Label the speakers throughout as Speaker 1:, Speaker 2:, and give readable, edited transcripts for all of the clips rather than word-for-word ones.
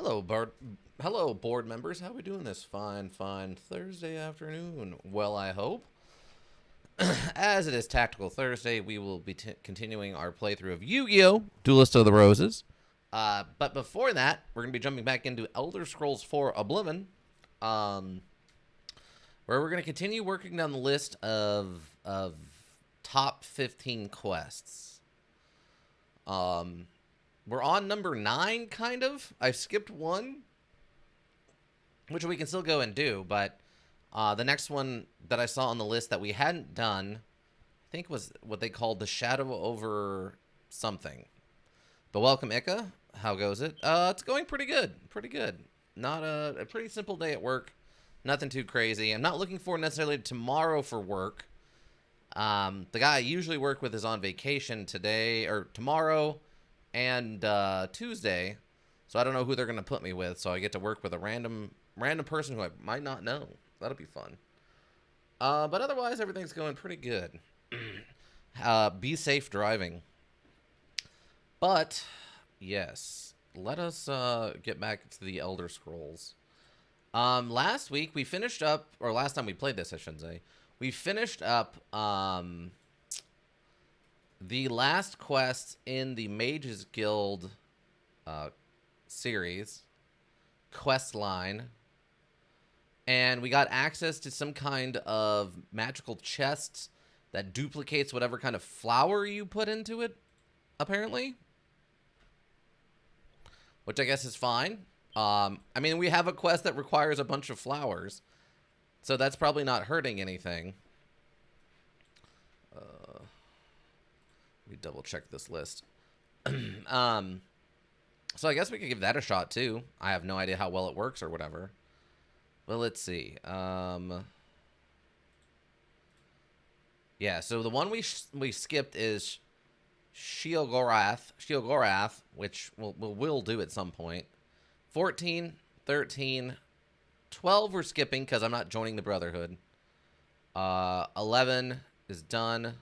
Speaker 1: Hello, board members. How are we doing this fine Thursday afternoon? Well, I hope. As it is Tactical Thursday, we will be continuing our playthrough of Yu-Gi-Oh! Duelist of the Roses. But before that, we're going to be jumping back into Elder Scrolls 4 Oblivion, where we're going to continue working down the list of top 15 quests. We're on number 9, kind of. I skipped one, which we can still go and do, but the next one that I saw on the list that we hadn't done, I think was what they called the Shadow over something. But welcome, Ika. How goes it? It's going pretty good. Pretty good. Not a pretty simple day at work. Nothing too crazy. I'm not looking forward necessarily to tomorrow for work. The guy I usually work with is on vacation today, or tomorrow, and Tuesday. So I don't know who they're going to put me with, so I get to work with a random person who I might not know. That'll be fun. But otherwise, everything's going pretty good. Be safe driving. But, yes, let us get back to the Elder Scrolls. Last week, we finished up, or last time we played this, I shouldn't say, we finished up the last quest in the Mages Guild series, quest line. And we got access to some kind of magical chest that duplicates whatever kind of flower you put into it, apparently. Which I guess is fine. I mean, we have a quest that requires a bunch of flowers, so that's probably not hurting anything. Let me double check this list. So I guess we could give that a shot, too. I have no idea how well it works or whatever. Well, let's see. Yeah, so the one we skipped is Sheogorath, which we'll do at some point. 14, 13, 12 we're skipping because I'm not joining the Brotherhood. 11 is done.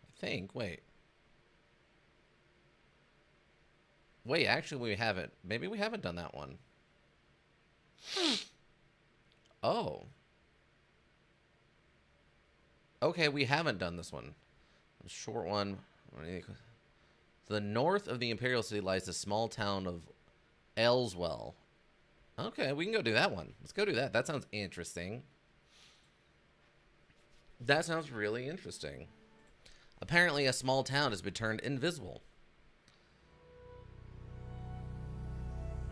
Speaker 1: I think. Wait, actually we haven't. Maybe we haven't done that one. Oh. Okay, we haven't done this one. A short one. To the north of the Imperial City lies the small town of Elswell. Okay, we can go do that one. Let's go do that. That sounds interesting. That sounds really interesting. Apparently, a small town has been turned invisible.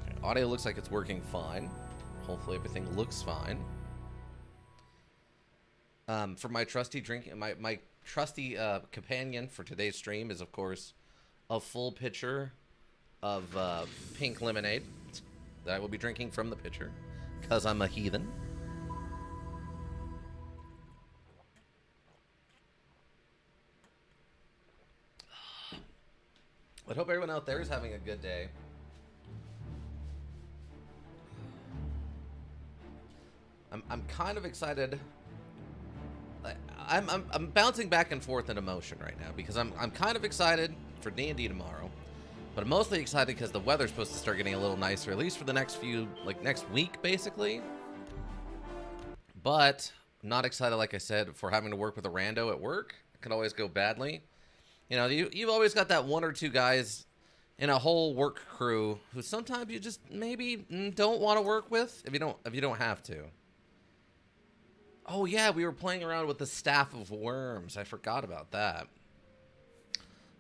Speaker 1: Okay, audio looks like it's working fine. Hopefully everything looks fine. For my trusty drink, my trusty companion for today's stream is, of course, a full pitcher of pink lemonade that I will be drinking from the pitcher because I'm a heathen. I hope everyone out there is having a good day. I'm kind of excited. I'm bouncing back and forth in emotion right now because I'm kind of excited for D&D tomorrow, but I'm mostly excited because the weather's supposed to start getting a little nicer, at least for the next next week, basically. But I'm not excited, like I said, for having to work with a rando at work. It can always go badly. You know, you've always got that one or two guys in a whole work crew who sometimes you just maybe don't want to work with if you don't have to. Oh, yeah, we were playing around with the Staff of Worms. I forgot about that.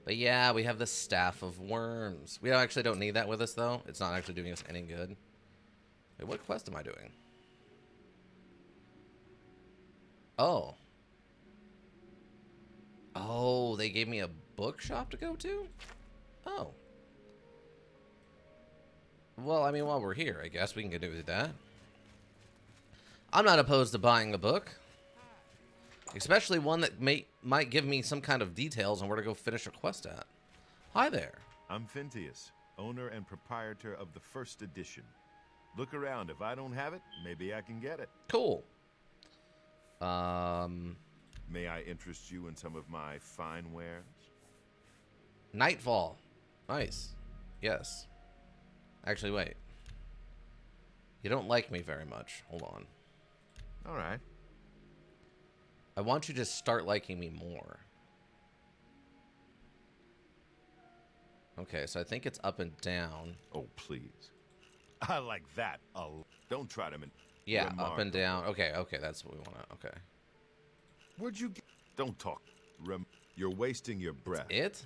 Speaker 1: But yeah, we have the Staff of Worms. We actually don't need that with us, though. It's not actually doing us any good. Wait, what quest am I doing? Oh. Oh, they gave me a bookshop to go to? Oh. Well, I mean, while we're here, I guess we can go do that. I'm not opposed to buying a book, especially one that might give me some kind of details on where to go finish a quest at. Hi there.
Speaker 2: I'm Phintius, owner and proprietor of the first edition. Look around. If I don't have it, maybe I can get it.
Speaker 1: Cool.
Speaker 2: May I interest you in some of my fine wares?
Speaker 1: Nightfall. Nice. Yes. Actually, wait. You don't like me very much. Hold on.
Speaker 2: All right.
Speaker 1: I want you to start liking me more. Okay, so I think it's up and down.
Speaker 2: Oh, please. I like that. Don't try to...
Speaker 1: Yeah, up and down. Okay, that's what we want to... Okay.
Speaker 2: Where'd you get... Don't talk. You're wasting your breath.
Speaker 1: It?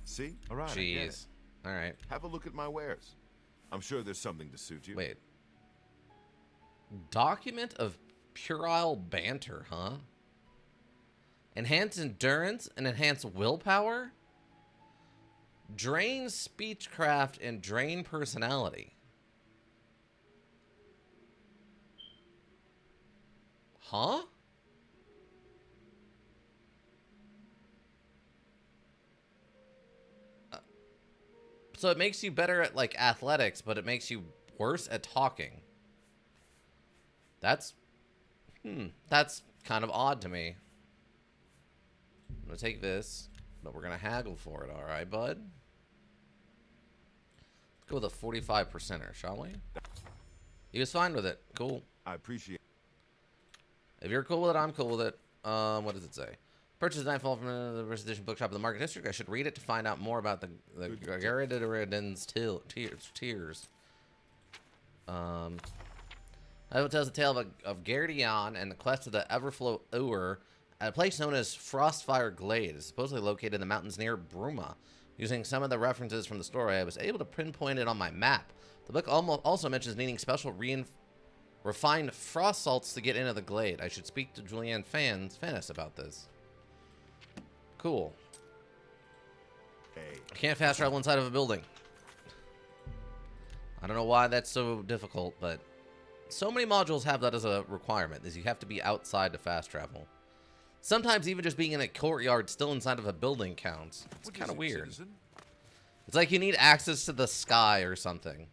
Speaker 2: See? All right, I get it.
Speaker 1: Jeez. All right.
Speaker 2: Have a look at my wares. I'm sure there's something to suit you.
Speaker 1: Wait. Document of puerile banter, huh? Enhance endurance and enhance willpower? Drain speechcraft and drain personality. Huh? So it makes you better at, like, athletics, but it makes you worse at talking. That's kind of odd to me. I'm gonna take this, but we're gonna haggle for it, alright, bud? Let's go with a 45%er, shall we? He was fine with it. Cool.
Speaker 2: I appreciate...
Speaker 1: If you're cool with it, I'm cool with it. What does it say? Purchase Nightfall from the first edition bookshop in the Market District. I should read it to find out more about the Garridin's tears. It tells the tale of Gardion and the quest of the Everflow Ur at a place known as Frostfire Glade. It's supposedly located in the mountains near Bruma. Using some of the references from the story, I was able to pinpoint it on my map. The book also mentions needing special refined frost salts to get into the glade. I should speak to Julianne Fannis about this. Cool.
Speaker 2: Hey.
Speaker 1: I can't fast travel inside of a building. I don't know why that's so difficult, but so many modules have that as a requirement, is you have to be outside to fast travel. Sometimes even just being in a courtyard still inside of a building counts. It's kind of weird.
Speaker 2: Citizen?
Speaker 1: It's like you need access to the sky or something.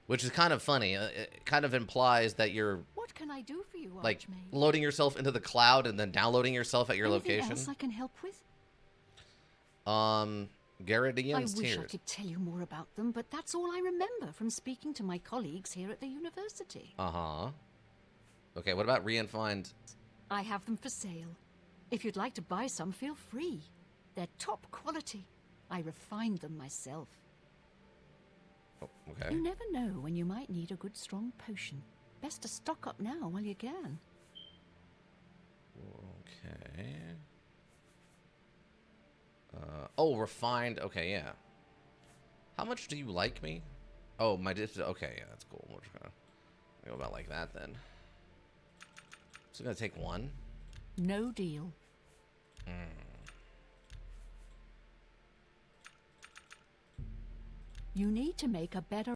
Speaker 1: Which is kind of funny. It kind of implies that you're...
Speaker 3: What can I do for you,
Speaker 1: like,
Speaker 3: Archmage?
Speaker 1: loading yourself into the cloud and then downloading yourself at your
Speaker 3: Anything
Speaker 1: location.
Speaker 3: else I can help with?
Speaker 1: Garridion's
Speaker 3: I wish I
Speaker 1: tears.
Speaker 3: could tell you more about them, but that's all I remember from speaking to my colleagues here at the university.
Speaker 1: Uh-huh. Okay, what about refined...
Speaker 3: I have them for sale. If you'd like to buy some, feel free. They're top quality. I refined them myself.
Speaker 1: Oh, okay.
Speaker 3: You never know when you might need a good strong potion. Best to stock up now while you can.
Speaker 1: Okay. Oh, refined. Okay, yeah. How much do you like me? Oh, my... Okay, yeah, that's cool. We're just gonna go about like that, then. So I'm gonna take one.
Speaker 3: No deal. You need to make a better...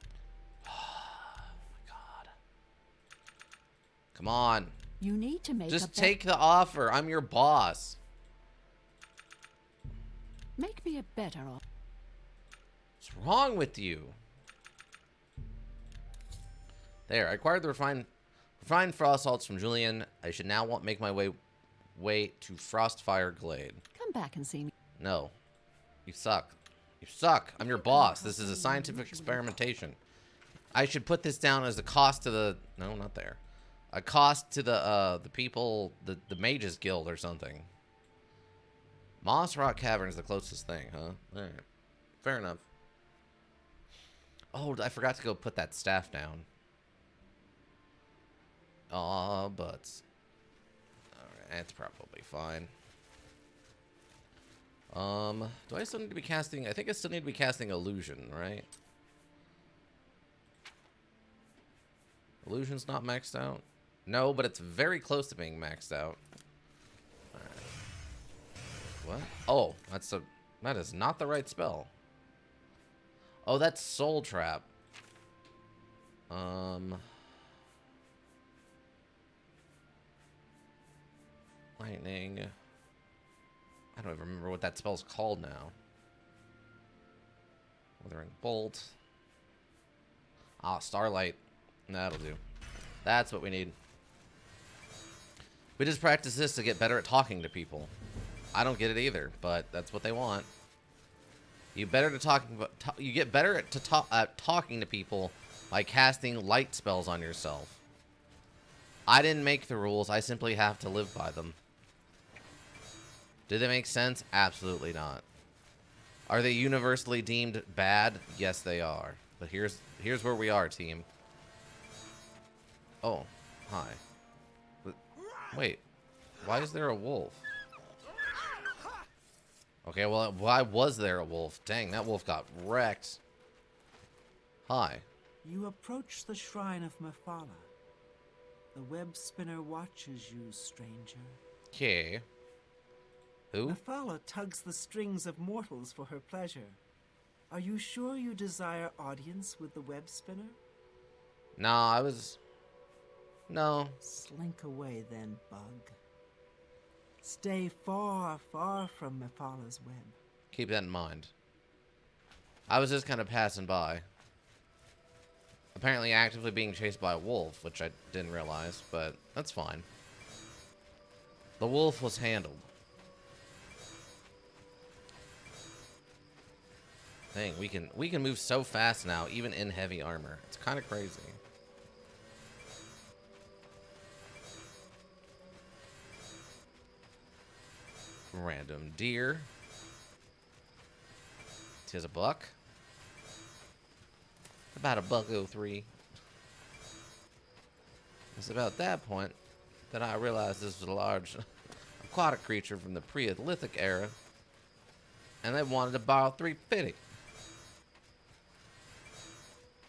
Speaker 1: Oh, my God. Come on.
Speaker 3: You need to make
Speaker 1: Just take the offer. I'm your boss.
Speaker 3: Make me a better offer.
Speaker 1: What's wrong with you? There, I acquired the refined frost salts from Julian. I should now make my way to Frostfire Glade.
Speaker 3: Come back and see me.
Speaker 1: No. You suck. You suck. I'm your boss. This is a scientific experimentation. I should put this down as a cost to the... No, not there. A cost to the people, the Mages Guild or something. Moss Rock Cavern is the closest thing, huh? Alright. Fair enough. Oh, I forgot to go put that staff down. Aw, butts. Alright, that's probably fine. Do I still need to be casting... I think I still need to be casting Illusion, right? Illusion's not maxed out? No, but it's very close to being maxed out. Alright. What? Oh, that is not the right spell. Oh, that's Soul Trap. Lightning. I don't even remember what that spell's called now. Withering Bolt. Ah, Starlight. That'll do. That's what we need. We just practice this to get better at talking to people. I don't get it either, but that's what they want. You you get better at talking to people by casting light spells on yourself. I didn't make the rules. I simply have to live by them. Do they make sense? Absolutely not. Are they universally deemed bad? Yes, they are. But here's where we are, team. Oh, hi. Wait, why is there a wolf? Okay, well, why was there a wolf? Dang, that wolf got wrecked. Hi.
Speaker 4: You approach the shrine of Mephala. The web spinner watches you, stranger.
Speaker 1: Okay. Who?
Speaker 4: Mephala tugs the strings of mortals for her pleasure. Are you sure you desire audience with the web spinner?
Speaker 1: Nah, No.
Speaker 4: Slink away then, bug. Stay far, far from Mephala's web.
Speaker 1: Keep that in mind. I was just kind of passing by. Apparently actively being chased by a wolf, which I didn't realize, but that's fine. The wolf was handled. Dang, we can move so fast now, even in heavy armor. It's kind of crazy. Random deer. Tis a buck. About a buck 03. It's about that point that I realized this was a large aquatic creature from the Paleolithic era, and they wanted to borrow 350.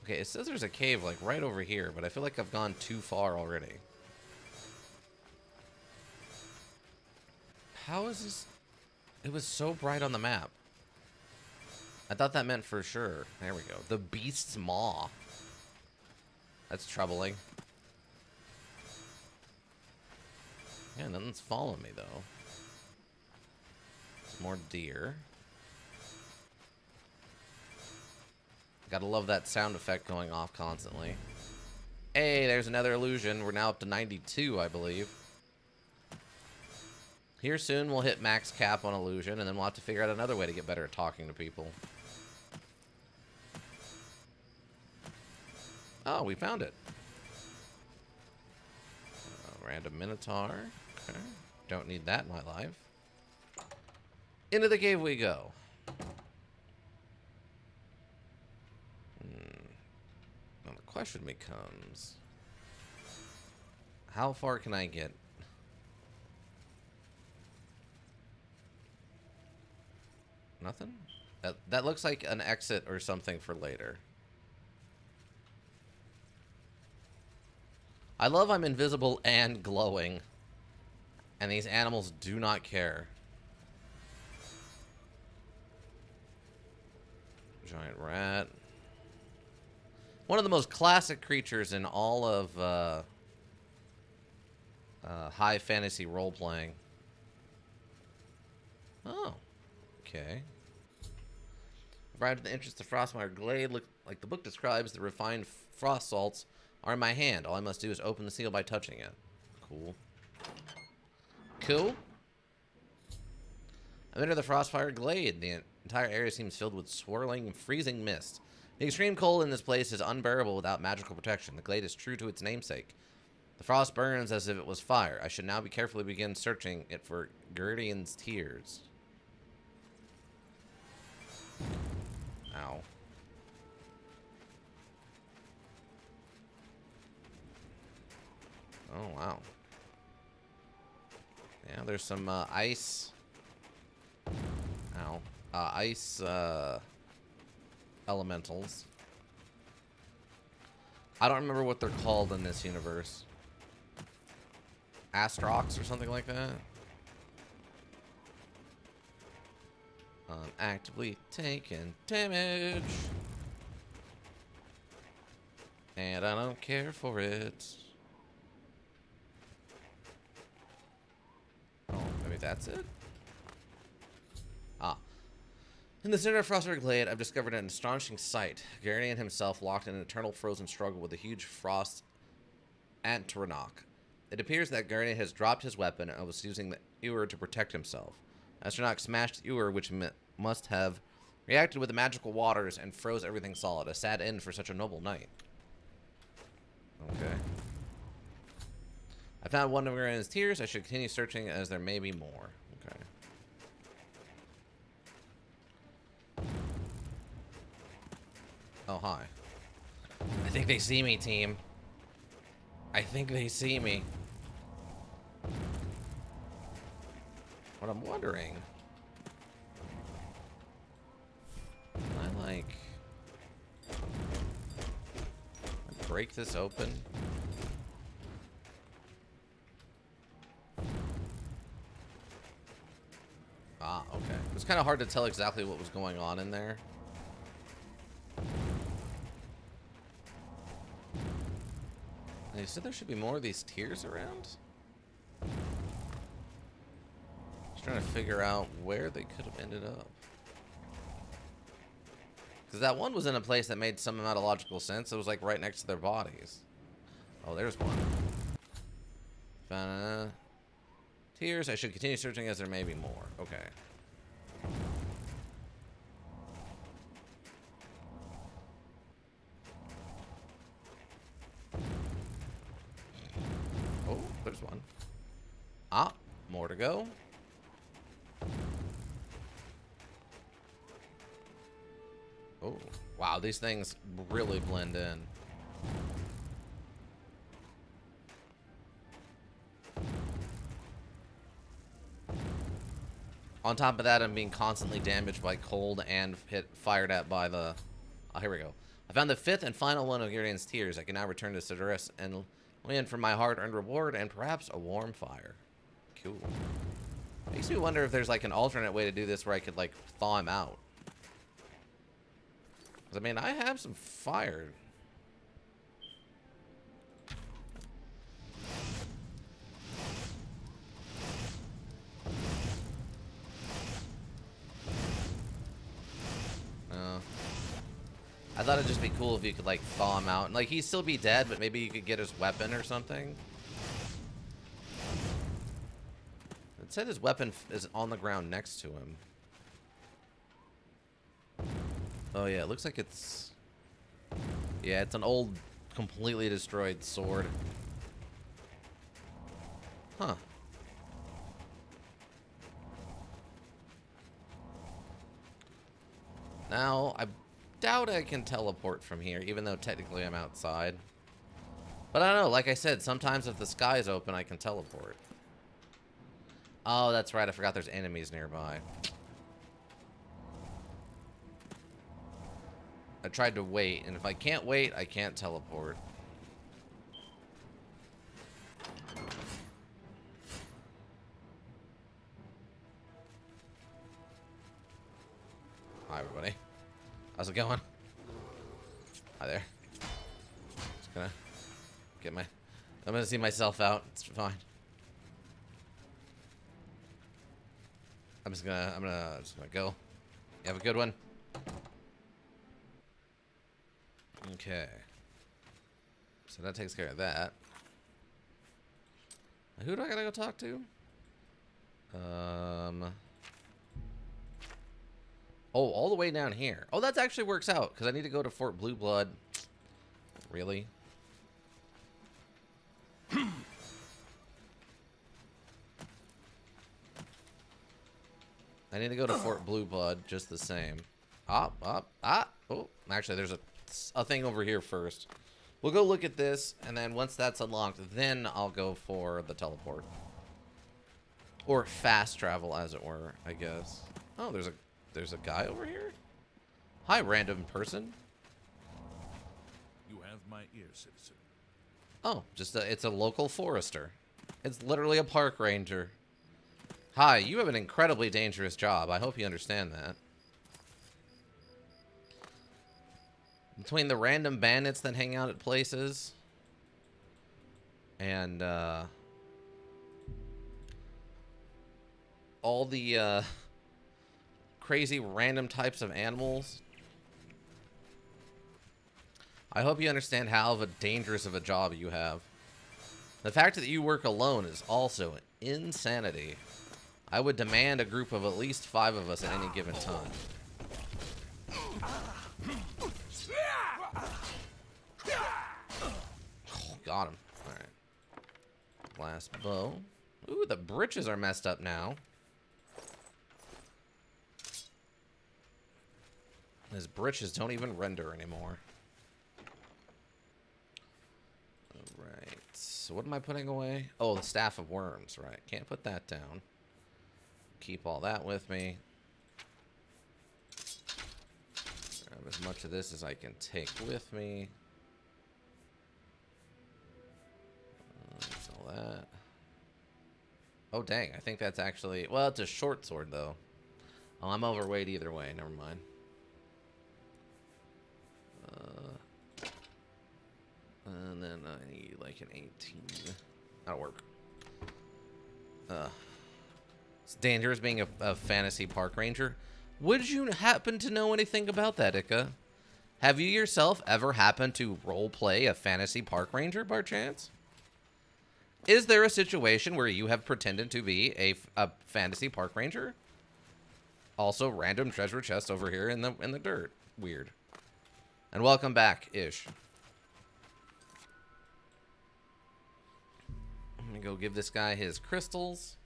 Speaker 1: Okay, it says there's a cave like right over here, but I feel like I've gone too far already. How is this? It was so bright on the map. I thought that meant for sure. There we go. The beast's maw. That's troubling. Yeah, nothing's following me, though. Some more deer. Gotta love that sound effect going off constantly. Hey, there's another illusion. We're now up to 92, I believe. Here soon we'll hit max cap on illusion, and then we'll have to figure out another way to get better at talking to people. Oh, we found it. Random minotaur. Okay. Don't need that in my life. Into the cave we go. Now the question becomes, how far can I get? Nothing? That looks like an exit or something for later. I love I'm invisible and glowing, and these animals do not care. Giant rat. One of the most classic creatures in all of high fantasy role-playing. Oh, okay. Arrived in the entrance to Frostmire Glade. Look like the book describes, the refined frost salts are in my hand. All I must do is open the seal by touching it. Cool. Cool. I'm into the Frostfire Glade. The entire area seems filled with swirling, freezing mist. The extreme cold in this place is unbearable without magical protection. The glade is true to its namesake. The frost burns as if it was fire. I should now be carefully begin searching it for Guardian's tears. Ow. Oh, wow. Yeah, there's some ice. Ow. Ice elementals. I don't remember what they're called in this universe. Astrox or something like that. Actively taking damage. And I don't care for it. Oh, maybe that's it? Ah. In the center of Frostfire Glade, I've discovered an astonishing sight. Guardian himself locked in an eternal frozen struggle with a huge frost Antronach. It appears that Guardian has dropped his weapon and was using the ewer to protect himself. Astronach smashed the ewer, which must have Reacted with the magical waters and froze everything solid. A sad end for such a noble knight. Okay. I found one of his tears. I should continue searching as there may be more. Okay. Oh, hi. I think they see me, team. I think they see me. What I'm wondering... I like... break this open? Ah, okay. It was kind of hard to tell exactly what was going on in there. And you said there should be more of these tiers around? Just trying to figure out where they could have ended up. Because that one was in a place that made some amount of logical sense. It was like right next to their bodies. Oh, there's one. Tears. I should continue searching as there may be more. Okay. Oh, there's one. Ah, more to go. Oh, wow, these things really blend in. On top of that, I'm being constantly damaged by cold and fired at by the... Oh, here we go. I found the 5th and final one of Gideon's tears. I can now return to Sidorus and win for my hard-earned reward and perhaps a warm fire. Cool. Makes me wonder if there's like an alternate way to do this where I could like thaw him out. I mean, I have some fire. I thought it'd just be cool if you could, like, thaw him out. And, like, he'd still be dead, but maybe you could get his weapon or something. It said his weapon is on the ground next to him. Oh, yeah, it looks like it's... Yeah, it's an old, completely destroyed sword. Huh. Now, I doubt I can teleport from here, even though technically I'm outside. But I don't know, like I said, sometimes if the sky is open, I can teleport. Oh, that's right, I forgot there's enemies nearby. I tried to wait, and if I can't wait, I can't teleport. Hi, everybody. How's it going? Hi there. Just gonna get my... I'm gonna see myself out. It's fine. I'm just gonna go. You have a good one. Okay. So that takes care of that. Who do I gotta go talk to? Oh, all the way down here. Oh, that actually works out, because I need to go to Fort Blue Blood. Really? I need to go to Fort Blue Blood just the same. Oh, actually, there's a thing over here first. We'll go look at this, and then once that's unlocked, then I'll go for the teleport. Or fast travel, as it were, I guess. Oh, there's a guy over here? Hi, random person.
Speaker 2: You have my ear, citizen.
Speaker 1: Oh, it's a local forester. It's literally a park ranger. Hi, you have an incredibly dangerous job. I hope you understand that. Between the random bandits that hang out at places and all the crazy random types of animals, I hope you understand how dangerous of a job you have. The fact that you work alone is also insanity. I would demand a group of at least 5 of us at any given time. Oh, got him. All right. Glass bow. Ooh, the britches are messed up now. His britches don't even render anymore. Alright. So what am I putting away? Oh, the Staff of Worms. Right. Can't put that down. Keep all that with me. Grab as much of this as I can take with me. Sell that. Oh, dang. I think that's actually... Well, it's a short sword, though. Oh, I'm overweight either way. Never mind. And then I need like an 18. That'll work. It's dangerous being a fantasy park ranger. Would you happen to know anything about that, Ika? Have you yourself ever happened to role play a fantasy park ranger by chance? Is there a situation where you have pretended to be a fantasy park ranger? Also, random treasure chest over here in the dirt. Weird. And welcome back, Ish. I'm gonna go give this guy his crystals.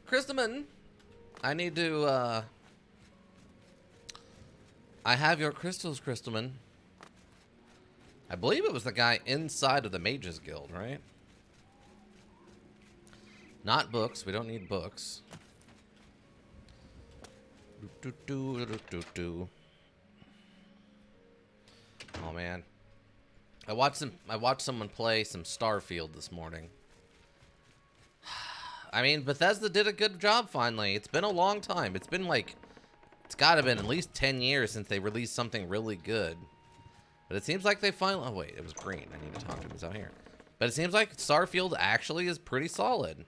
Speaker 1: Crystalman, I need to, I have your crystals, Crystalman. I believe it was the guy inside of the Mages Guild, right? Not books. We don't need books. Oh man, I watched someone play some Starfield this morning. I mean, Bethesda did a good job finally. It's been a long time. It's been like, it's gotta been at least 10 years since they released something really good. But it seems like they finally... Oh, wait. It was green. I need to talk to him. He's out here. But it seems like Starfield actually is pretty solid.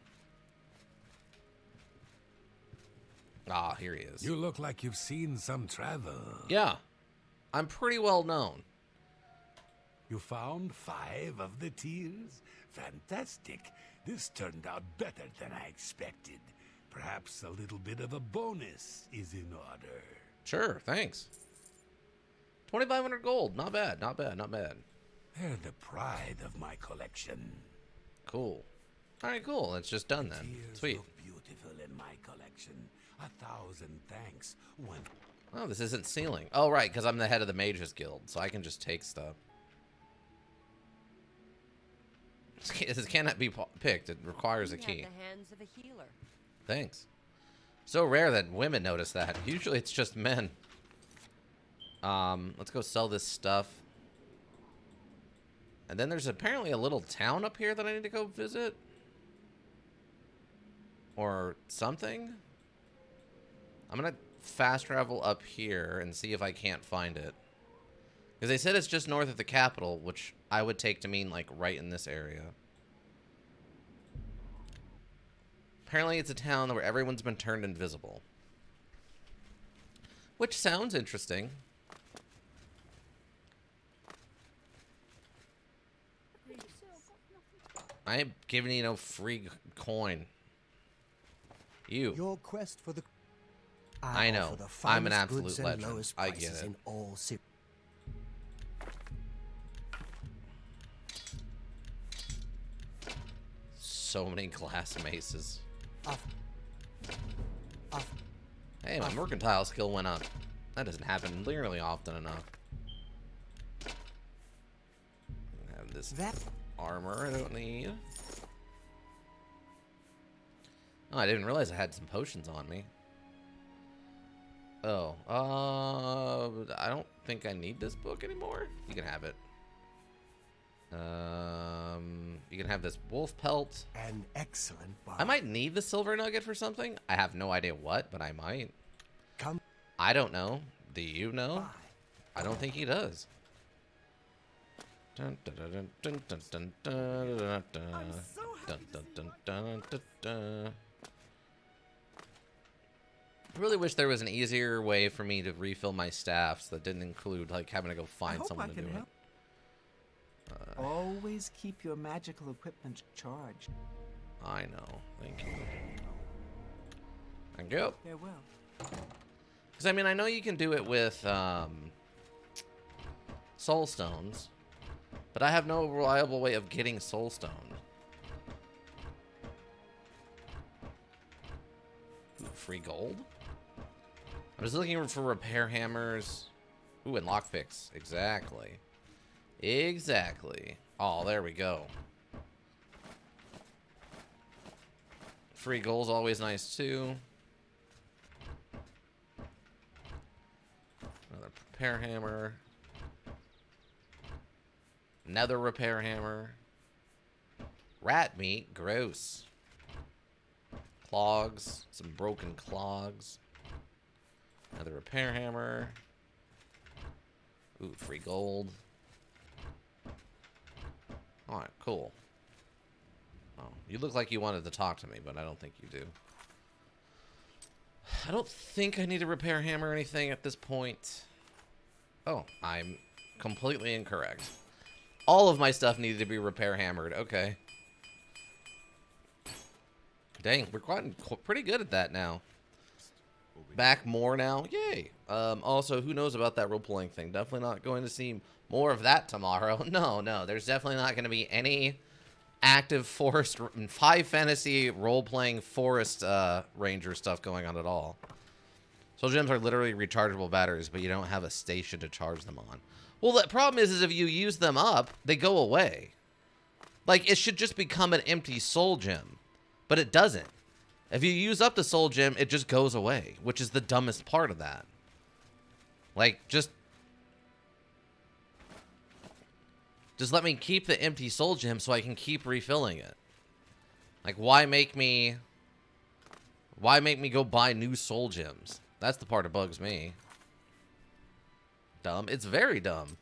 Speaker 1: Ah, here he is.
Speaker 5: You look like you've seen some travel.
Speaker 1: Yeah. I'm pretty well known.
Speaker 5: You found 5 of the tears? Fantastic. This turned out better than I expected. Perhaps a little bit of a bonus is in order.
Speaker 1: Sure, thanks. 2,500 gold. Not bad, not bad, not bad.
Speaker 5: They're the pride of my collection.
Speaker 1: Cool. Alright, cool. It's just done then.
Speaker 5: Tears
Speaker 1: Sweet.
Speaker 5: look beautiful in my collection. 1,000 thanks.
Speaker 1: Oh, this isn't sealing. Oh, right, because I'm the head of the Mages Guild, so I can just take stuff. This cannot be picked. It requires a key.
Speaker 6: The hands of a healer.
Speaker 1: Thanks. So rare that women notice that. Usually it's just men. Let's go sell this stuff. And then there's apparently a little town up here that I need to go visit. Or something. I'm gonna fast travel up here and see if I can't find it. Because they said it's just north of the capital, which I would take to mean like right in this area. Apparently it's a town where everyone's been turned invisible. Which sounds interesting. I ain't giving you no free coin. You.
Speaker 7: Your quest for the...
Speaker 1: I know. I'm an absolute legend. I get it.
Speaker 7: In all
Speaker 1: So many glass maces. Hey, my mercantile skill went up. That doesn't happen nearly often enough. Have this armor I don't need. Oh, I didn't realize I had some potions on me. Oh, I don't think I need this book anymore. You can have it. You can have this wolf pelt.
Speaker 7: An excellent buy.
Speaker 1: I might need the silver nugget for something. I have no idea what, but I might.
Speaker 7: Come.
Speaker 1: I don't know. Do you know?
Speaker 7: Buy.
Speaker 1: I don't think he does. Dun, dun, dun, dun, dun, dun, dun, dun, dun, dun, dun, dun, dun, dun, dun. I really wish there was an easier way for me to refill my staffs that didn't include like having to go find someone to do it.
Speaker 4: Always keep your magical equipment charged.
Speaker 1: I know. Thank you. Thank you.
Speaker 4: Farewell.
Speaker 1: Because, I mean, I know you can do it with soul stones, but I have no reliable way of getting soul stone. Ooh, free gold? I was looking for repair hammers. Ooh, and lockpicks. Exactly. Exactly. Oh, there we go. Free gold's always nice, too. Another repair hammer. Another repair hammer. Rat meat. Gross. Clogs. Some broken clogs. Another repair hammer. Ooh, free gold. Alright, cool. Oh, you look like you wanted to talk to me, but I don't think you do. I don't think I need a repair hammer or anything at this point. Oh, I'm completely incorrect. All of my stuff needed to be repair hammered. Okay. Dang, we're quite pretty good at that now. Back more now. Yay. Also, who knows about that role-playing thing? Definitely not going to see more of that tomorrow. No. There's definitely not going to be any active forest, high fantasy role-playing forest ranger stuff going on at all. Soul gems are literally rechargeable batteries, but you don't have a station to charge them on. Well, the problem is if you use them up, they go away. Like, it should just become an empty soul gem, but it doesn't. If you use up the soul gem, it just goes away, which is the dumbest part of that. Like, just let me keep the empty soul gem so I can keep refilling it. Like, why make me go buy new soul gems? That's the part that bugs me. Dumb. It's very dumb.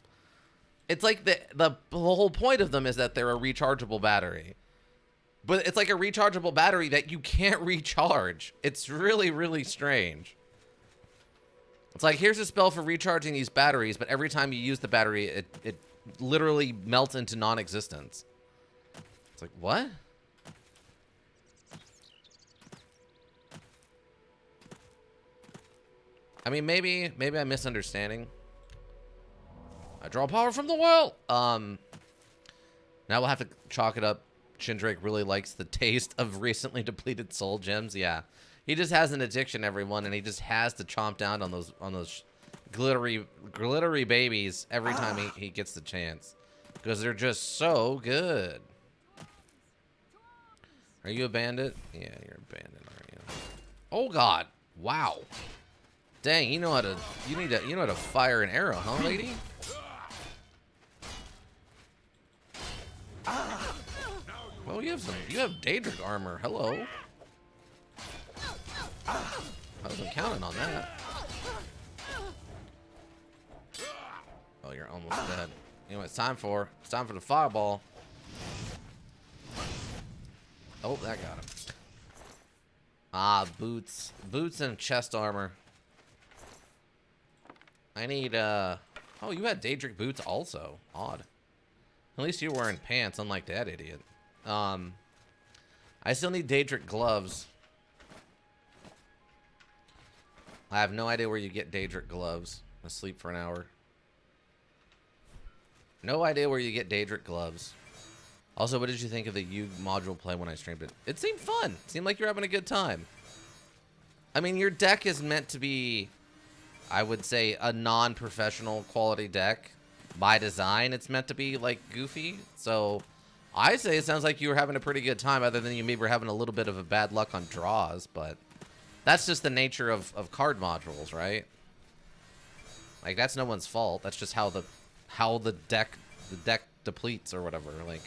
Speaker 1: It's like the whole point of them is that they're a rechargeable battery. But it's like a rechargeable battery that you can't recharge. It's really, really strange. It's like, here's a spell for recharging these batteries, but every time you use the battery, it literally melts into non-existence. It's like, what? I mean, maybe I'm misunderstanding. I draw power from the well. Now we'll have to chalk it up. Chindrake really likes the taste of recently depleted soul gems. Yeah, he just has an addiction, everyone, and he just has to chomp down on those glittery babies every time he gets the chance, because they're just so good. Are you a bandit? Yeah, you're a bandit, aren't you? Oh God! Wow. Dang, you know how to fire an arrow, huh, lady? Well, you have Daedric armor. Hello. I wasn't counting on that. Oh, you're almost dead. You know what it's time for? It's time for the fireball. Oh, that got him. Ah, boots. Boots and chest armor. I need, oh, you had Daedric boots also. Odd. At least you're wearing pants, unlike that idiot. I still need Daedric gloves. I have no idea where you get Daedric gloves. I sleep for an hour. No idea where you get Daedric gloves. Also, what did you think of the U module play when I streamed it? It seemed fun. It seemed like you're having a good time. I mean, your deck is meant to be, I would say, a non-professional quality deck. By design, it's meant to be, like, goofy. So I say it sounds like you were having a pretty good time, other than you maybe were having a little bit of a bad luck on draws, but that's just the nature of card modules, right? Like, that's no one's fault. That's just how the deck depletes or whatever. Like,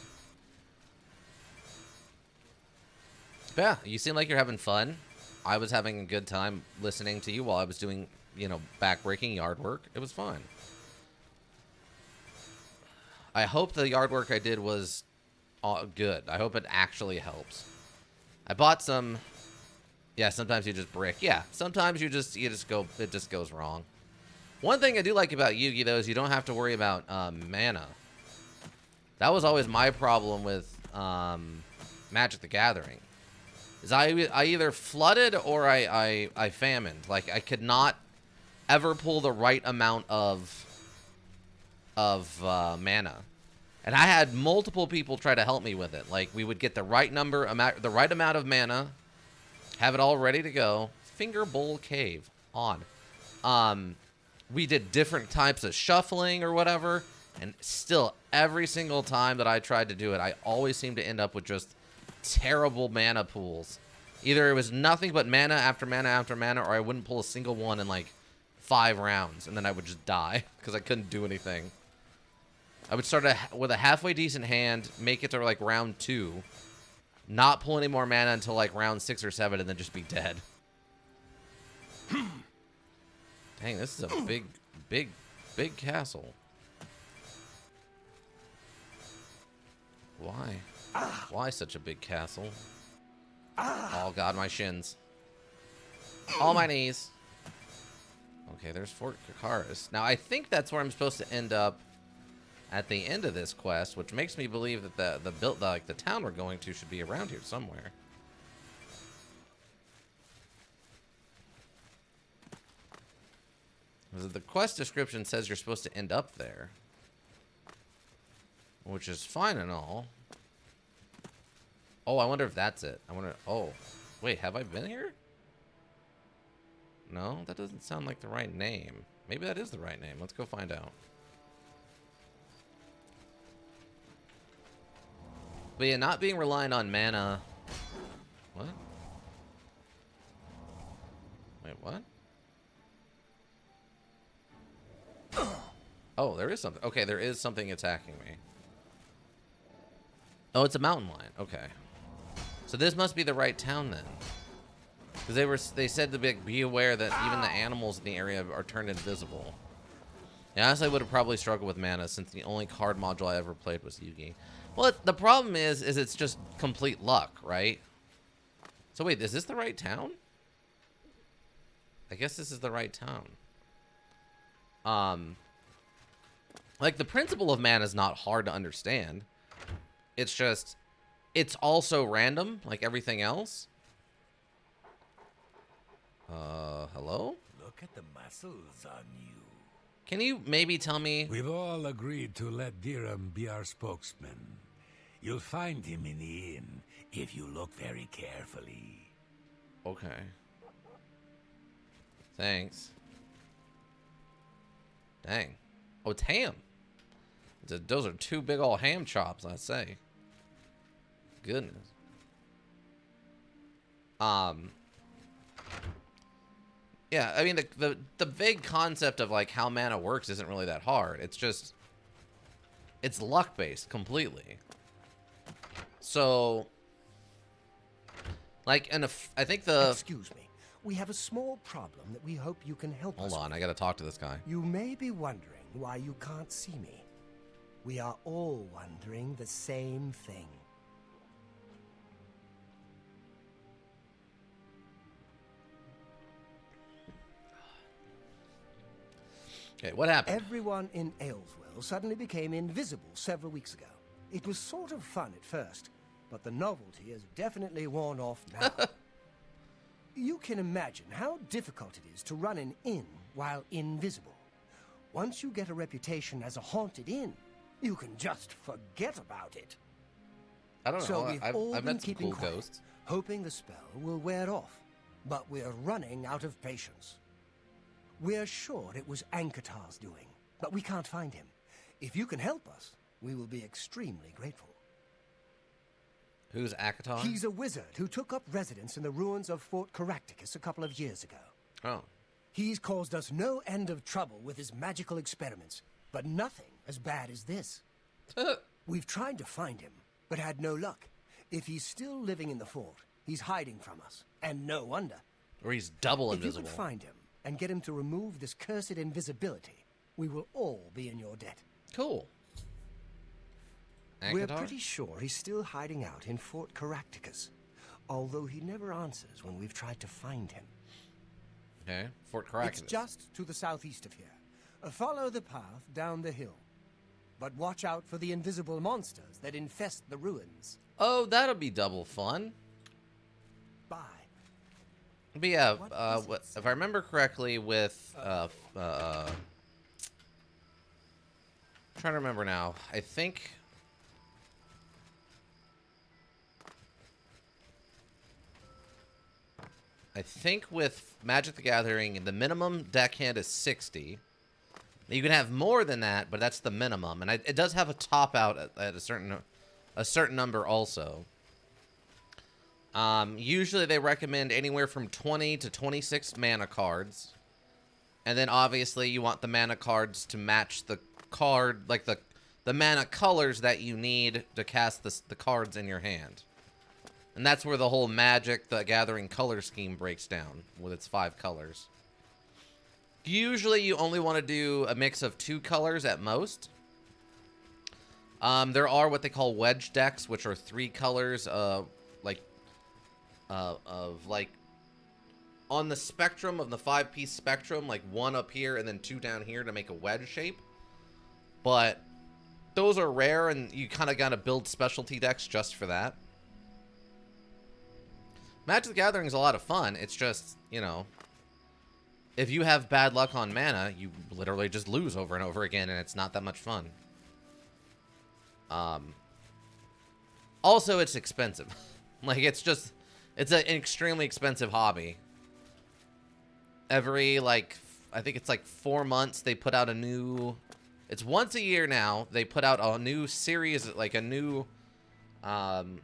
Speaker 1: but yeah, you seem like you're having fun. I was having a good time listening to you while I was doing, you know, backbreaking yard work. It was fun. I hope the yard work I did was good. I hope it actually helps. I bought some. Yeah, sometimes you just brick. Yeah, sometimes you just go. It just goes wrong. One thing I do like about Yu-Gi though is you don't have to worry about mana. That was always my problem with Magic the Gathering. Is I either flooded or I famined. Like, I could not ever pull the right amount of mana. And I had multiple people try to help me with it. Like, we would get the right the right amount of mana, have it all ready to go. Finger Bowl Cave on. We did different types of shuffling or whatever, and still every single time that I tried to do it, I always seemed to end up with just terrible mana pools. Either it was nothing but mana after mana after mana, or I wouldn't pull a single one in like 5 rounds, and then I would just die because I couldn't do anything. I would start with a halfway decent hand, make it to like round 2, not pull any more mana until like round 6 or 7, and then just be dead. Dang, this is a big castle. Why? Why such a big castle? Oh god, my shins. All my knees. Okay, there's Fort Kakaris. Now, I think that's where I'm supposed to end up at the end of this quest, which makes me believe that the town we're going to should be around here somewhere. The quest description says you're supposed to end up there, which is fine and all. Oh, I wonder if that's it. Oh, wait, have I been here? No, that doesn't sound like the right name. Maybe that is the right name. Let's go find out. But yeah, not being reliant on mana. What? Wait, what? Oh, there is something. Okay, there is something attacking me. Oh, it's a mountain lion. Okay. So this must be the right town then. Because they said to be aware that even the animals in the area are turned invisible. Yeah, honestly, I would have probably struggled with mana since the only card module I ever played was Yugi. Well, the problem is it's just complete luck, right? So wait, is this the right town? I guess this is the right town. Like, the principle of mana is not hard to understand. It's just, it's also random, like everything else. Hello?
Speaker 5: Look at the muscles on you.
Speaker 1: Can you maybe tell me?
Speaker 5: We've all agreed to let Dirham be our spokesman. You'll find him in the inn if you look very carefully.
Speaker 1: Okay. Thanks. Dang. Oh, it's ham. Those are 2 big old ham chops, I'd say. Goodness. Yeah, I mean, the vague concept of, like, how mana works isn't really that hard. It's just, it's luck-based completely. So, like, and I think
Speaker 7: Excuse me. We have a small problem that we hope you can help us
Speaker 1: Hold on,
Speaker 7: with.
Speaker 1: I gotta talk to this guy.
Speaker 7: You may be wondering why you can't see me. We are all wondering the same thing.
Speaker 1: Okay, what happened?
Speaker 7: Everyone in Ayleswell suddenly became invisible several weeks ago. It was sort of fun at first, but the novelty has definitely worn off now. You can imagine how difficult it is to run an inn while invisible. Once you get a reputation as a haunted inn, you can just forget about it.
Speaker 1: I don't know.
Speaker 7: So we've all
Speaker 1: I've
Speaker 7: been
Speaker 1: met some
Speaker 7: keeping
Speaker 1: cool
Speaker 7: quiet,
Speaker 1: ghosts.
Speaker 7: hoping the spell will wear off. But we're running out of patience. We're sure it was Ankatar's doing, but we can't find him. If you can help us, we will be extremely grateful.
Speaker 1: Who's Akatar?
Speaker 7: He's a wizard who took up residence in the ruins of Fort Caractacus a couple of years ago.
Speaker 1: Oh.
Speaker 7: He's caused us no end of trouble with his magical experiments, but nothing as bad as this. We've tried to find him, but had no luck. If he's still living in the fort, he's hiding from us, and no wonder.
Speaker 1: Or he's double
Speaker 7: If you
Speaker 1: invisible.
Speaker 7: can find him and get him to remove this cursed invisibility, we will all be in your debt.
Speaker 1: Cool.
Speaker 7: We're
Speaker 1: Akatar?
Speaker 7: pretty sure he's still hiding out in Fort Caractacus, although he never answers when we've tried to find him.
Speaker 1: Okay. Fort Caractacus.
Speaker 7: It's just to the southeast of here. Follow the path down the hill. but watch out for the invisible monsters that infest the ruins.
Speaker 1: Oh, that'll be double fun.
Speaker 7: Bye.
Speaker 1: But yeah,
Speaker 4: What is it,
Speaker 1: if I remember correctly, with trying to remember now. I think with Magic the Gathering, the minimum deckhand is 60. You can have more than that, but that's the minimum, and it does have a top out at a certain number also. Usually they recommend anywhere from 20 to 26 mana cards, and then obviously you want the mana cards to match the card, like the mana colors that you need to cast the cards in your hand. And that's where the whole Magic the Gathering color scheme breaks down with its 5 colors. Usually you only want to do a mix of 2 colors at most. There are what they call wedge decks, which are 3 colors, like on the spectrum of the 5-piece spectrum, like 1 up here and then 2 down here to make a wedge shape. But those are rare, and you kind of got to build specialty decks just for that. Magic the Gathering is a lot of fun. It's just, you know, if you have bad luck on mana, you literally just lose over and over again, and it's not that much fun. Also, it's expensive. Like, it's an extremely expensive hobby. Every, like, I think it's like 4 months, they put out a new... It's once a year now, they put out a new series, like a new...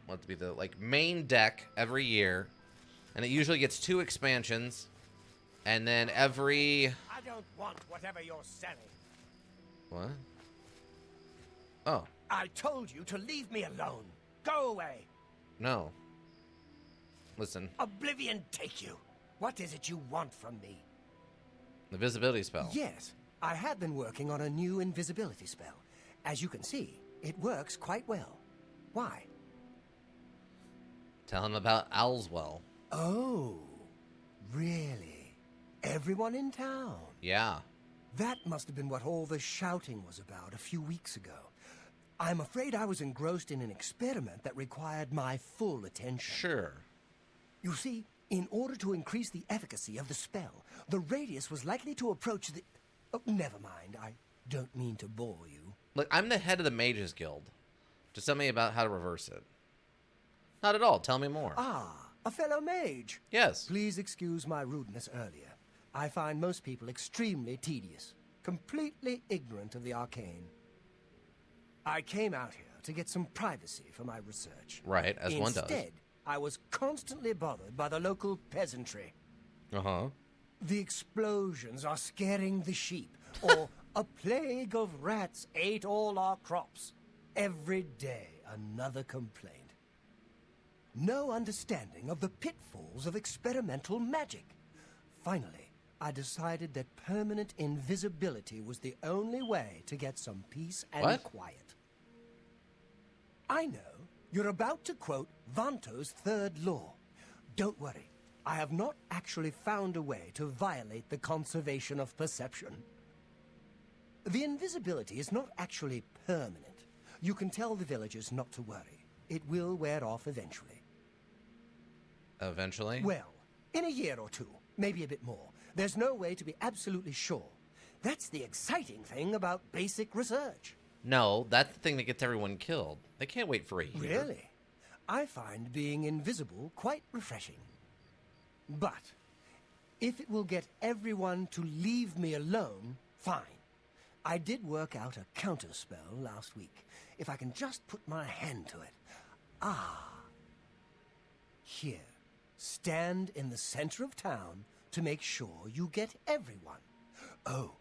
Speaker 1: what's be the, like, main deck every year. And it usually gets 2 expansions. And then every...
Speaker 7: I don't want whatever you're selling.
Speaker 1: What? Oh.
Speaker 7: I told you to leave me alone. Go away.
Speaker 1: No. Listen.
Speaker 7: Oblivion take you. What is it you want from me?
Speaker 1: The visibility spell.
Speaker 7: Yes, I have been working on a new invisibility spell. As you can see, it works quite well. Why?
Speaker 1: Tell him about Owlswell.
Speaker 7: Oh, really? Everyone in town?
Speaker 1: Yeah.
Speaker 7: That must have been what all the shouting was about a few weeks ago. I'm afraid I was engrossed in an experiment that required my full attention.
Speaker 1: Sure.
Speaker 7: You see, in order to increase the efficacy of the spell, the radius was likely to approach the... Oh, never mind, I don't mean to bore you.
Speaker 1: Look, I'm the head of the Mages Guild. Just tell me about how to reverse it. Not at all. Tell me more.
Speaker 7: Ah, a fellow mage.
Speaker 1: Yes.
Speaker 7: Please excuse my rudeness earlier. I find most people extremely tedious, completely ignorant of the arcane. I came out here to get some privacy for my research.
Speaker 1: Right, as one does.
Speaker 7: Instead, I was constantly bothered by the local peasantry.
Speaker 1: Uh-huh.
Speaker 7: The explosions are scaring the sheep, or a plague of rats ate all our crops. Every day, another complaint. No understanding of the pitfalls of experimental magic. Finally, I decided that permanent invisibility was the only way to get some peace and quiet. I know you're about to quote Vanto's third law. Don't worry, I have not actually found a way to violate the conservation of perception. The invisibility is not actually permanent. You can tell the villagers not to worry. It will wear off eventually.
Speaker 1: Eventually?
Speaker 7: Well, in a year or 2, maybe a bit more. There's no way to be absolutely sure. That's the exciting thing about basic research.
Speaker 1: No, that's the thing that gets everyone killed. They can't wait for a year.
Speaker 7: Really? I find being invisible quite refreshing. But if it will get everyone to leave me alone, fine. I did work out a counterspell last week. If I can just put my hand to it. Ah. Here. Stand in the center of town to make sure you get everyone. Oh,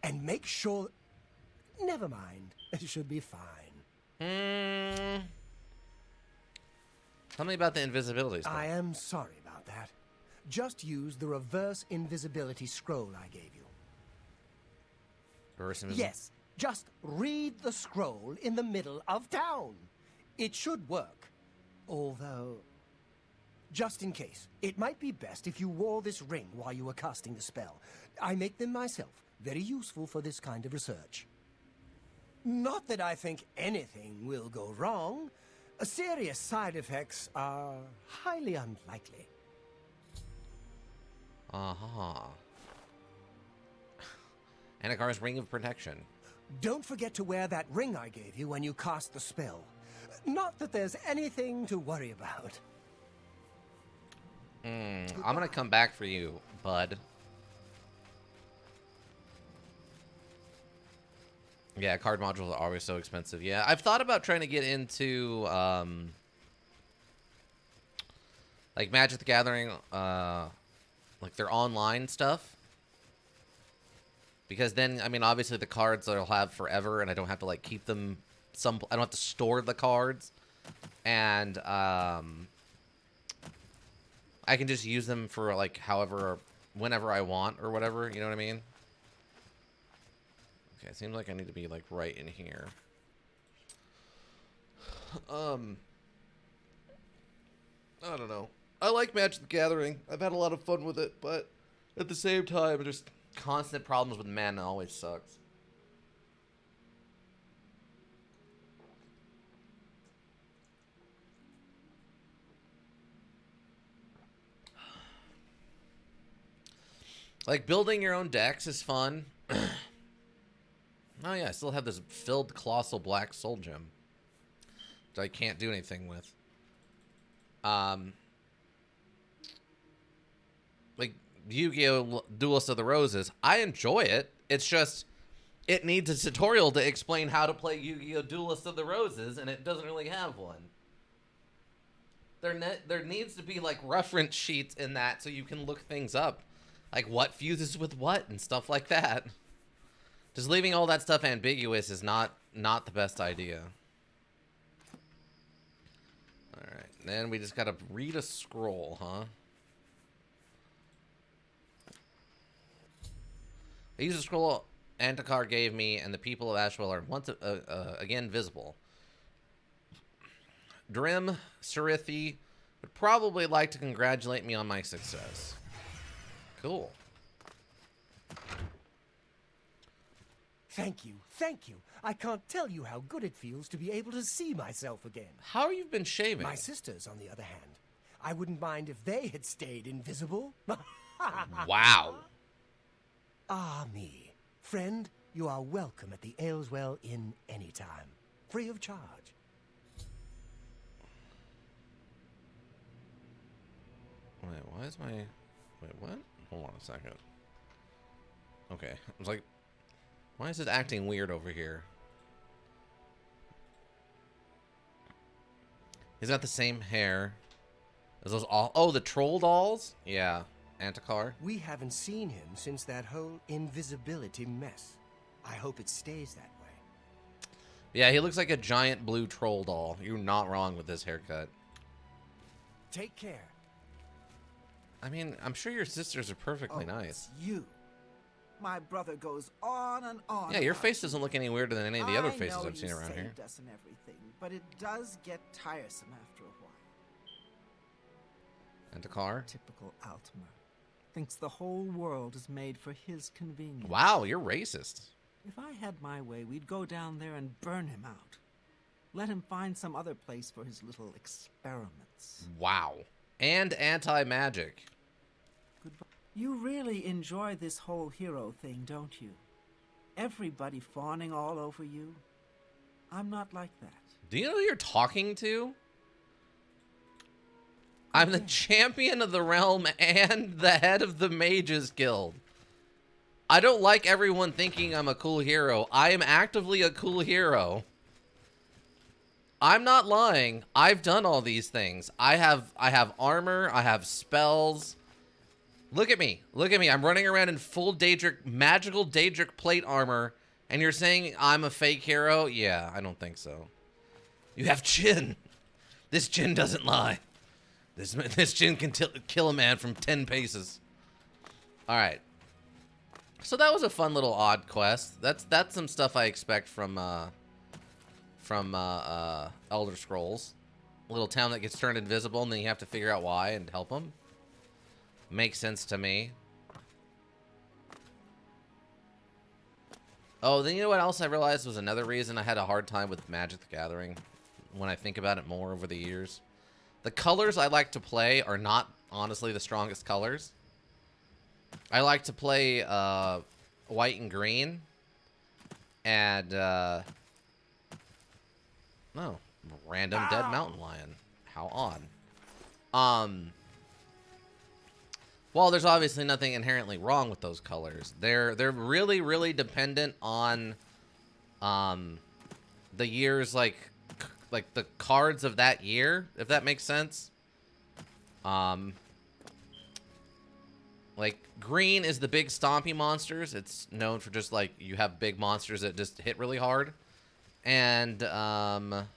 Speaker 7: and make sure... Never mind. It should be fine.
Speaker 1: Tell me about the invisibility spell.
Speaker 7: I am sorry about that. Just use the reverse invisibility scroll I gave you.
Speaker 1: Reverse invisibility?
Speaker 7: Yes, just read the scroll in the middle of town. It should work. Although, just in case, it might be best if you wore this ring while you were casting the spell. I make them myself. Very useful for this kind of research. Not that I think anything will go wrong. Serious side effects are highly unlikely.
Speaker 1: Uh-huh. Anakar's Ring of Protection.
Speaker 7: Don't forget to wear that ring I gave you when you cast the spell. Not that there's anything to worry about.
Speaker 1: I'm gonna come back for you, bud. Yeah, card modules are always so expensive. Yeah, I've thought about trying to get into, like Magic the Gathering, like their online stuff. Because then, I mean, obviously the cards I'll have forever, and I don't have to, like, keep them I don't have to store the cards. And, I can just use them for, like, whenever I want, or whatever, you know what I mean? Okay, it seems like I need to be, like, right in here. I don't know. I like Magic the Gathering. I've had a lot of fun with it, but at the same time, just constant problems with mana always sucks. Like, building your own decks is fun. Oh yeah, I still have this filled Colossal Black Soul Gem that I can't do anything with. Like, Yu-Gi-Oh! Duelist of the Roses, I enjoy it. It's just, it needs a tutorial to explain how to play Yu-Gi-Oh! Duelist of the Roses, and it doesn't really have one. There needs to be, like, reference sheets in that so you can look things up. Like, what fuses with what and stuff like that. Just leaving all that stuff ambiguous is not the best idea. Alright, then we just gotta read a scroll, huh? I used a scroll Antakar gave me, and the people of Ashwell are once again visible. Drim Surithi would probably like to congratulate me on my success. Cool.
Speaker 7: Thank you, thank you. I can't tell you how good it feels to be able to see myself again.
Speaker 1: How you've been shaving?
Speaker 7: My sisters, on the other hand, I wouldn't mind if they had stayed invisible.
Speaker 1: Wow.
Speaker 7: Ah, me. Friend, you are welcome at the Ayleswell Inn anytime. Free of charge.
Speaker 1: Wait, why is my... Wait, what? Hold on a second. Okay. I was like, why is it acting weird over here? He's got the same hair as those all... Oh, the troll dolls? Yeah. Antakar.
Speaker 7: We haven't seen him since that whole invisibility mess. I hope it stays that way.
Speaker 1: Yeah, he looks like a giant blue troll doll. You're not wrong with this haircut.
Speaker 7: Take care.
Speaker 1: I mean, I'm sure your sisters are perfectly nice.
Speaker 4: It's you. My brother goes on and on.
Speaker 1: Yeah, your
Speaker 4: about
Speaker 1: face doesn't look any weirder than any of the other faces
Speaker 4: I know
Speaker 1: I've seen around here.
Speaker 4: saved us and everything, but it does get tiresome after a while.
Speaker 1: Antakar.
Speaker 4: Typical Altmer. Thinks the whole world is made for his convenience.
Speaker 1: Wow, you're racist.
Speaker 4: If I had my way, we'd go down there and burn him out. Let him find some other place for his little experiments.
Speaker 1: Wow. And anti-magic.
Speaker 4: Goodbye. You really enjoy this whole hero thing, don't you? Everybody fawning all over you. I'm not like that.
Speaker 1: Do you know who you're talking to? I'm the champion of the realm and the head of the Mages Guild. I don't like everyone thinking I'm a cool hero. I am actively a cool hero. I'm not lying. I've done all these things. I have armor. I have spells. Look at me. Look at me. I'm running around in full Daedric, magical Daedric plate armor, and you're saying I'm a fake hero? Yeah, I don't think so. You have chin. This chin doesn't lie. This chin can kill a man from 10 paces. All right. So that was a fun little odd quest. That's some stuff I expect from Elder Scrolls. A little town that gets turned invisible, and then you have to figure out why and help them. Makes sense to me. Oh, then you know what else I realized was another reason I had a hard time with Magic the Gathering when I think about it more over the years. The colors I like to play are not honestly the strongest colors. I like to play white and green and no, random dead mountain lion. How odd. Well, there's obviously nothing inherently wrong with those colors. They're really, really dependent on the years, like the cards of that year, if that makes sense. Like green is the big stompy monsters. It's known for just like you have big monsters that just hit really hard. And can't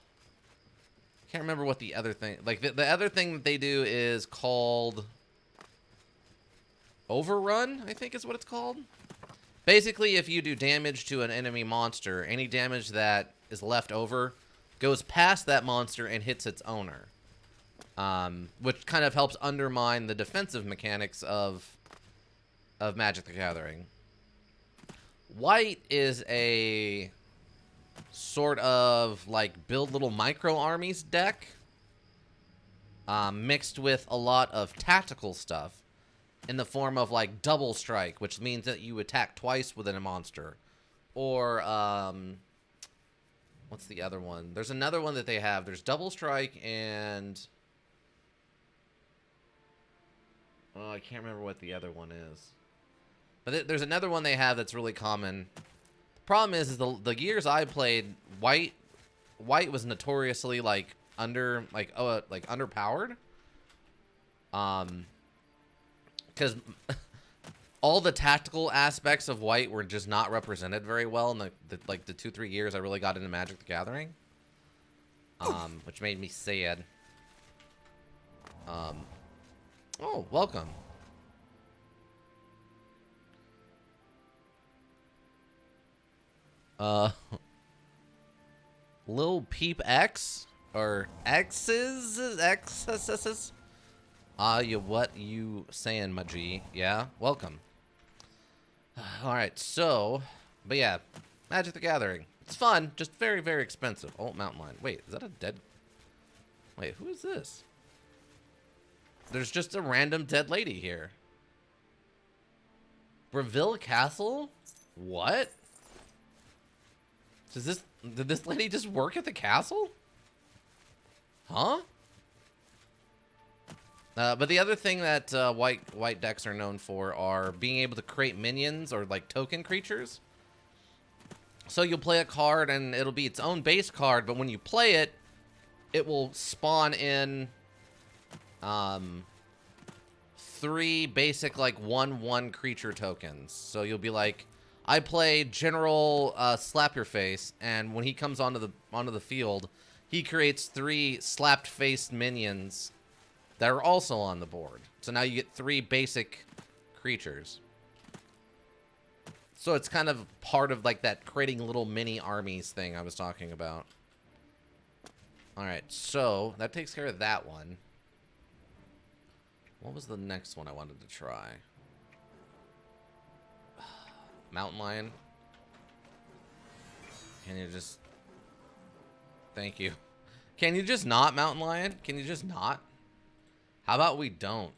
Speaker 1: remember what the other thing, like the other thing that they do is called Overrun, I think is what it's called. Basically, if you do damage to an enemy monster, any damage that is left over goes past that monster and hits its owner. Which kind of helps undermine the defensive mechanics of Magic the Gathering. White is a sort of like build little micro armies deck, mixed with a lot of tactical stuff in the form of like double strike, which means that you attack twice within a monster. Or what's the other one? There's another one that they have. There's double strike and I can't remember what the other one is. But there's another one they have that's really common. The problem is the years I played, white was notoriously like underpowered. Because all the tactical aspects of white were just not represented very well in the 2-3 years I really got into Magic the Gathering. Which made me sad. Oh, welcome. Lil Peep X or X's. What you saying, my G? Yeah, welcome. All right, so, but yeah, Magic the Gathering. It's fun, just very, very expensive. Oh, mountain lion. Wait, is that a dead? Wait, who is this? There's just a random dead lady here. Breville Castle? What? Did this lady just work at the castle? Huh? But the other thing that white decks are known for are being able to create minions or like token creatures. So you'll play a card and it'll be its own base card, but when you play it, it will spawn in 3 basic like 1/1 creature tokens. So you'll be like, I play General Slap Your Face, and when he comes onto the field, he creates 3 slapped-faced minions that are also on the board. So now you get 3 basic creatures. So it's kind of part of like that creating little mini armies thing I was talking about. All right, so that takes care of that one. What was the next one I wanted to try? Mountain lion. Can you just... Thank you. Can you just not, mountain lion? Can you just not? How about we don't?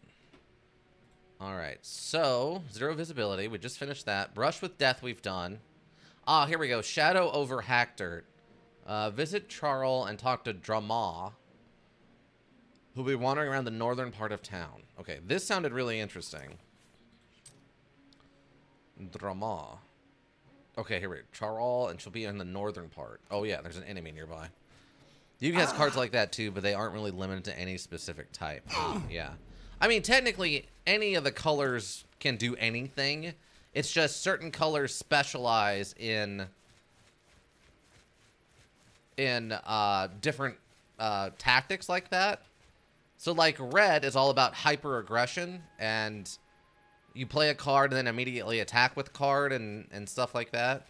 Speaker 1: Alright, so 0 visibility. We just finished that. Brush with Death we've done. Ah, here we go. Shadow over Hackdirt. Visit Charl and talk to Drama, who'll be wandering around the northern part of town. Okay, this sounded really interesting. Drama. Okay, here we go. Charl, and she'll be in the northern part. Oh yeah, there's an enemy nearby. You has cards like that too, but they aren't really limited to any specific type. Yeah. I mean, technically, any of the colors can do anything. It's just certain colors specialize in different tactics like that. So, like, red is all about hyper-aggression, and you play a card and then immediately attack with card and stuff like that.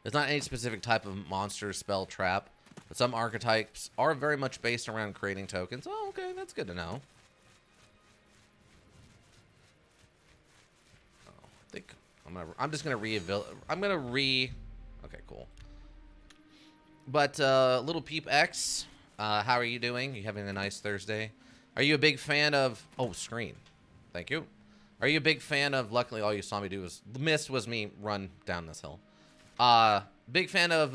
Speaker 1: There's not any specific type of monster, spell, trap, but some archetypes are very much based around creating tokens. Oh, okay, that's good to know. Oh, I think I'm I'm just gonna Okay, cool. But Little Peep X, how are you doing? You having a nice Thursday? Are you a big fan of? Oh, screen. Thank you. Are you a big fan of? Luckily, all you saw me do was the mist was me run down this hill. Big fan of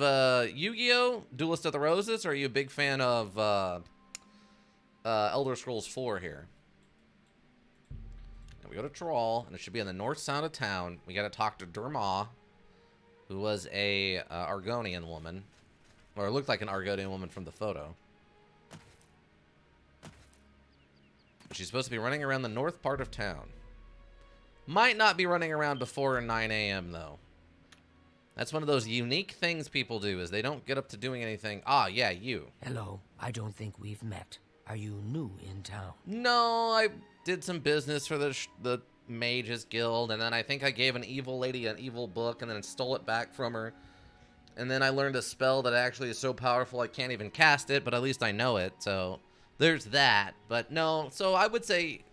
Speaker 1: Yu-Gi-Oh! Duelist of the Roses, or are you a big fan of Elder Scrolls 4 here? And we go to Troll, and it should be on the north side of town. We got to talk to Durma, who was a Argonian woman, or it looked like an Argonian woman from the photo. She's supposed to be running around the north part of town. Might not be running around before 9 a.m. though. That's one of those unique things people do, is they don't get up to doing anything. Ah, yeah, you.
Speaker 6: Hello, I don't think we've met. Are you new in town?
Speaker 1: No, I did some business for the Mages Guild, and then I think I gave an evil lady an evil book and then stole it back from her. And then I learned a spell that actually is so powerful I can't even cast it, but at least I know it, so there's that. But no, so I would say,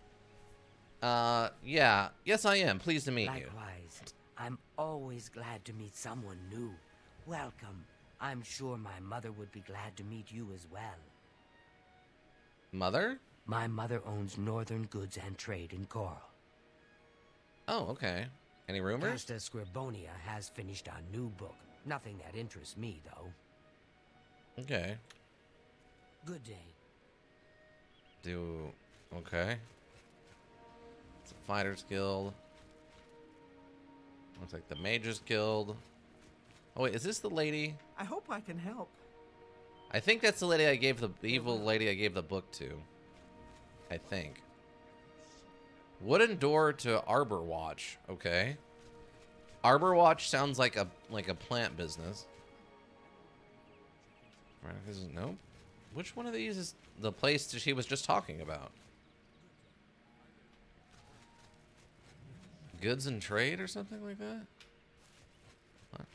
Speaker 1: yeah, yes I am. Pleased to meet you.
Speaker 6: Likewise, I'm always glad to meet someone new. Welcome. I'm sure my mother would be glad to meet you as well.
Speaker 1: Mother?
Speaker 6: My mother owns Northern Goods and Trade in Coral.
Speaker 1: Oh, okay. Any rumors?
Speaker 6: Casta Scribonia has finished a new book. Nothing that interests me, though.
Speaker 1: Okay.
Speaker 6: Good day.
Speaker 1: Okay. It's a Fighters Guild. Looks like the Mages Guild. Oh wait, is this the lady?
Speaker 4: I hope I can help.
Speaker 1: I think that's the lady I gave the evil lady I gave the book to. I think. Wooden door to Arbor Watch. Okay. Arbor Watch sounds like a plant business. Right? Nope. Which one of these is the place she was just talking about? Goods and trade or something like that? What?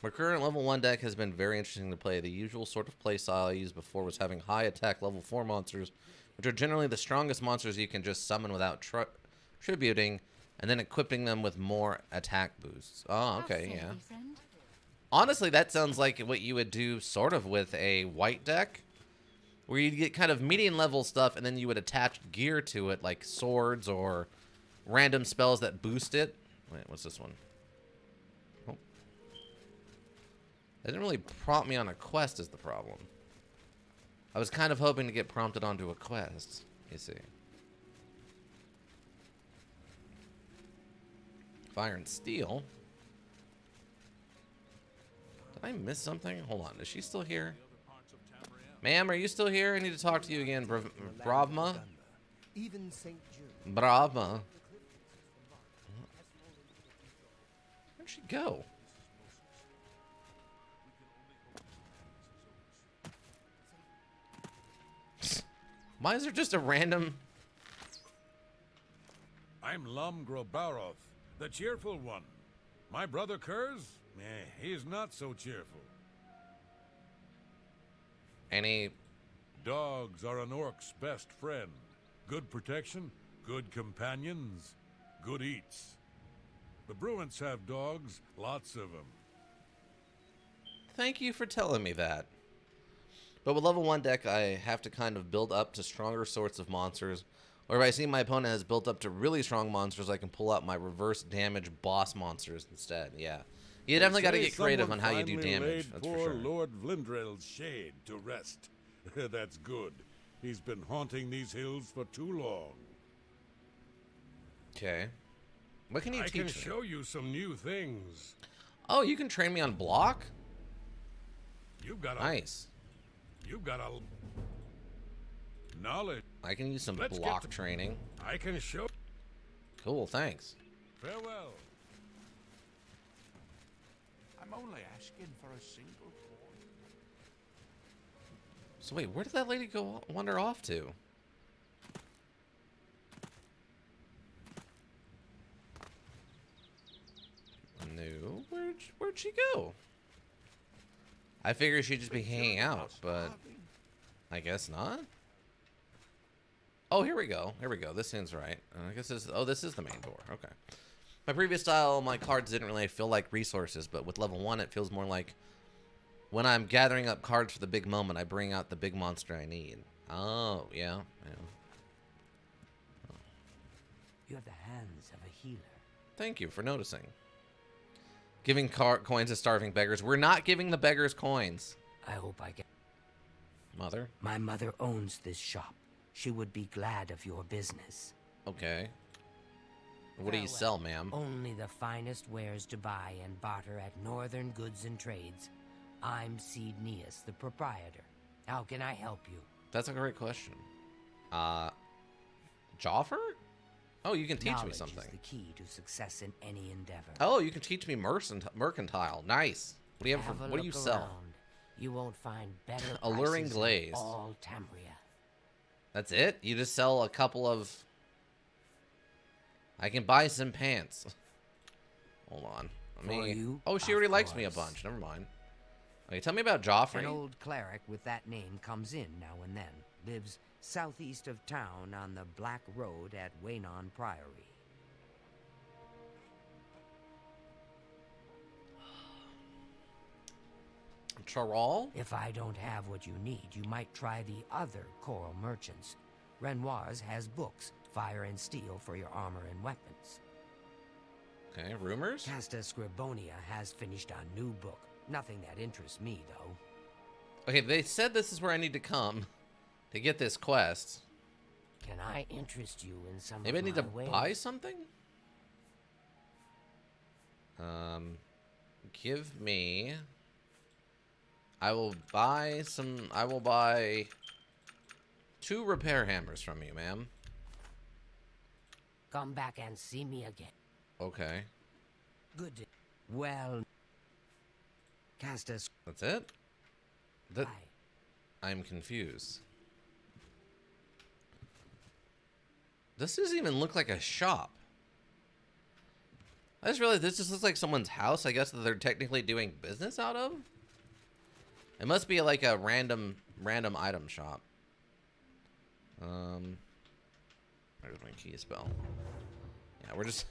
Speaker 1: My current level 1 deck has been very interesting to play. The usual sort of play style I used before was having high attack level 4 monsters, which are generally the strongest monsters you can just summon without tributing, and then equipping them with more attack boosts. Oh, okay, yeah. Honestly, that sounds like what you would do sort of with a white deck, where you'd get kind of medium level stuff, and then you would attach gear to it, like swords or random spells that boost it. Wait, what's this one? Oh. They didn't really prompt me on a quest is the problem. I was kind of hoping to get prompted onto a quest, you see. Fire and Steel. Did I miss something? Hold on, is she still here? Ma'am, are you still here? I need to talk to you again, Bravma.
Speaker 7: Even St. Jude.
Speaker 1: Bravma. Where'd she go? Why is there just a random...
Speaker 5: I'm Lum Grobaroth, the cheerful one. My brother Kurz? He's not so cheerful.
Speaker 1: Any...
Speaker 5: Dogs are an orc's best friend. Good protection, good companions, good eats. The Bruins have dogs, lots of them.
Speaker 1: Thank you for telling me that. But with level 1 deck, I have to kind of build up to stronger sorts of monsters. Or if I see my opponent has built up to really strong monsters, I can pull out my reverse damage boss monsters instead. Yeah. You definitely got to get creative on how you do damage. That's for sure.
Speaker 5: Lord Vlindrel's shade to rest. That's good. He's been haunting these hills for too long.
Speaker 1: Okay. What can you teach me?
Speaker 5: I can show you some new things.
Speaker 1: Oh, you can train me on block?
Speaker 5: You've got
Speaker 1: nice.
Speaker 5: You've got a knowledge.
Speaker 1: I can use some block training.
Speaker 5: I can show.
Speaker 1: Cool, thanks.
Speaker 5: Farewell.
Speaker 8: I'm only asking for a single point.
Speaker 1: So wait, where did that lady go wander off to? No, where'd she go? I figured she'd just be hanging out, but I guess not. Oh, here we go. Here we go. This seems right. I guess this is the main door. Okay. My previous style, my cards didn't really feel like resources, but with level 1, it feels more like when I'm gathering up cards for the big moment, I bring out the big monster I need. Oh, yeah.
Speaker 6: You have the hands of a healer.
Speaker 1: Thank you for noticing. Giving coins to starving beggars. We're not giving the beggars coins.
Speaker 6: I hope I get...
Speaker 1: Mother?
Speaker 6: My mother owns this shop. She would be glad of your business.
Speaker 1: Okay. What do you sell, ma'am?
Speaker 6: Only the finest wares to buy and barter at Northern Goods and Trades. I'm Cednius, the proprietor. How can I help you?
Speaker 1: That's a great question. Joffer? Oh, you can teach me
Speaker 6: Knowledge
Speaker 1: something.
Speaker 6: is the key to success in any endeavor.
Speaker 1: Oh, you can teach me mercantile. Nice. What do you have for, what do you sell?
Speaker 6: Around. You won't find better
Speaker 1: Alluring
Speaker 6: prices
Speaker 1: glaze.
Speaker 6: in all Tamria.
Speaker 1: That's it? You just sell a couple of... I can buy some pants. Hold on. Oh, she already likes me a bunch. Never mind. Okay, tell me about Joffrey.
Speaker 6: An old cleric with that name comes in now and then. Lives southeast of town on the Black Road at Waynon Priory.
Speaker 1: Charal?
Speaker 6: If I don't have what you need, you might try the other coral merchants. Renoir's has books, fire and steel for your armor and weapons.
Speaker 1: Okay, rumors?
Speaker 6: Casta Scribonia has finished a new book. Nothing that interests me, though.
Speaker 1: Okay, they said this is where I need to come to get this quest.
Speaker 6: Can I interest you in some
Speaker 1: Maybe I
Speaker 6: of
Speaker 1: need
Speaker 6: my
Speaker 1: to
Speaker 6: ways?
Speaker 1: buy something? Give me... I will buy 2 repair hammers from you, ma'am.
Speaker 6: Come back and see me again.
Speaker 1: Okay.
Speaker 6: Good. Well, Castus.
Speaker 1: That's it? That...
Speaker 6: Bye.
Speaker 1: I'm confused. This doesn't even look like a shop. I just realized this just looks like someone's house, I guess, that they're technically doing business out of. It must be like a random item shop. There's my key spell. Yeah, we're just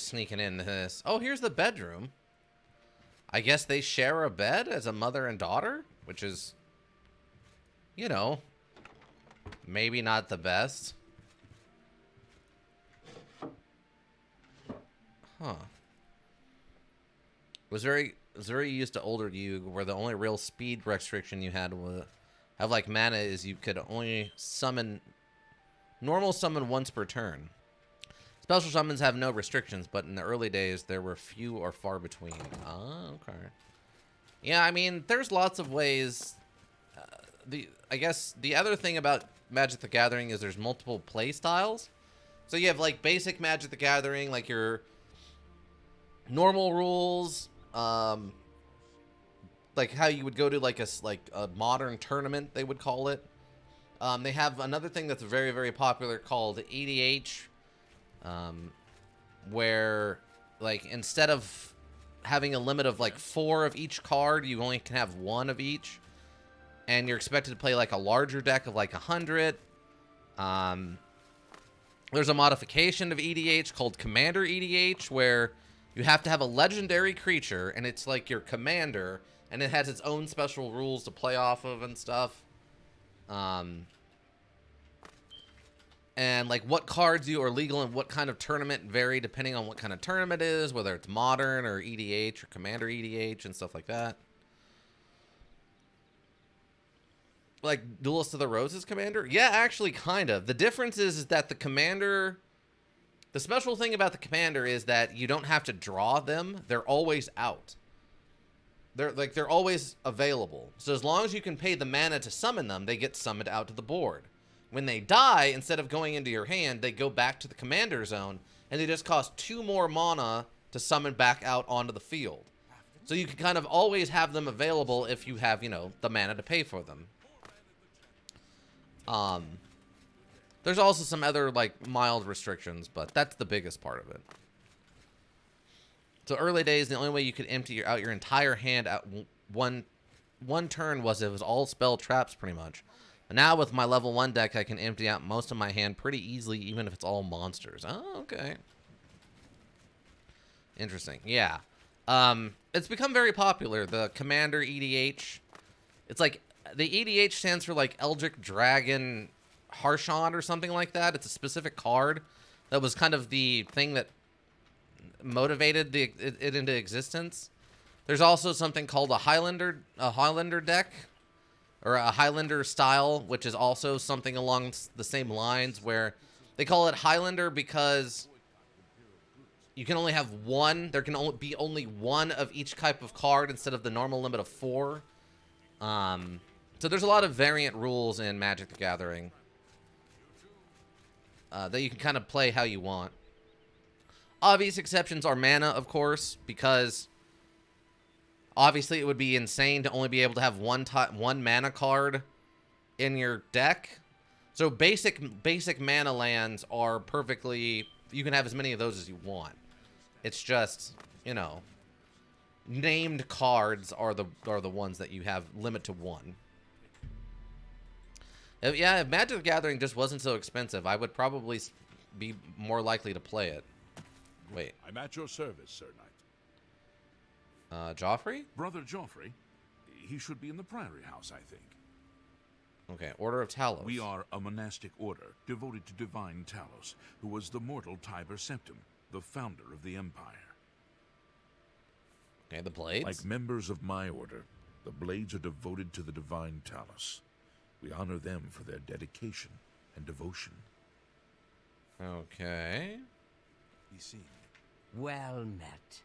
Speaker 1: sneaking into this. Oh, here's the bedroom. I guess they share a bed as a mother and daughter, which is, you know, maybe not the best. Huh. Was very used to older you, where the only real speed restriction you had was have like mana is you could only normal summon once per turn. Special summons have no restrictions, but in the early days there were few or far between. Oh, okay. Yeah, I mean, there's lots of ways. I guess the other thing about Magic the Gathering is there's multiple play styles. So you have like basic Magic the Gathering, like your normal rules, like how you would go to like a modern tournament, they would call it. They have another thing that's very, very popular called EDH, where like instead of having a limit of like 4 of each card, you only can have 1 of each, and you're expected to play like a larger deck of like 100. There's a modification of EDH called Commander EDH, where you have to have a legendary creature, and it's like your commander, and it has its own special rules to play off of and stuff. And like what cards you are legal in what kind of tournament vary depending on what kind of tournament it is, whether it's modern or EDH or Commander EDH and stuff like that. Like Duelist of the Roses Commander? Yeah, actually kind of. The difference is that the Commander... The special thing about the Commander is that you don't have to draw them. They're always out. They're always available. So as long as you can pay the mana to summon them, they get summoned out to the board. When they die, instead of going into your hand, they go back to the Commander zone, and they just cost 2 more mana to summon back out onto the field. So you can kind of always have them available if you have, you know, the mana to pay for them. There's also some other, like, mild restrictions, but that's the biggest part of it. So early days, the only way you could empty out your entire hand at one turn was it was all spell traps, pretty much. But now with my level 1 deck, I can empty out most of my hand pretty easily, even if it's all monsters. Oh, okay. Interesting. Yeah. It's become very popular. The Commander EDH. It's like the EDH stands for like Eldritch Dragon Harshon or something like that. It's a specific card that was kind of the thing that motivated it into existence. There's also something called a Highlander deck, or a Highlander style, which is also something along the same lines, where they call it Highlander because you can only have one. There can only be one of each type of card instead of the normal limit of 4. So there's a lot of variant rules in Magic the Gathering that you can kind of play how you want. Obvious exceptions are mana, of course, because obviously it would be insane to only be able to have one mana card in your deck. So basic mana lands are perfectly... You can have as many of those as you want. It's just, you know, named cards are the ones that you have limit to 1. Yeah, if Magic the Gathering just wasn't so expensive, I would probably be more likely to play it. Wait.
Speaker 8: I'm at your service, Sir Knight.
Speaker 1: Joffrey?
Speaker 8: Brother Joffrey, he should be in the Priory House, I think.
Speaker 1: Okay, Order of Talos.
Speaker 8: We are a monastic order devoted to divine Talos, who was the mortal Tiber Septim, the founder of the Empire.
Speaker 1: Okay, the Blades?
Speaker 8: Like members of my order, the Blades are devoted to the divine Talos. We honor them for their dedication and devotion.
Speaker 1: Okay.
Speaker 8: Be seen.
Speaker 6: Well met.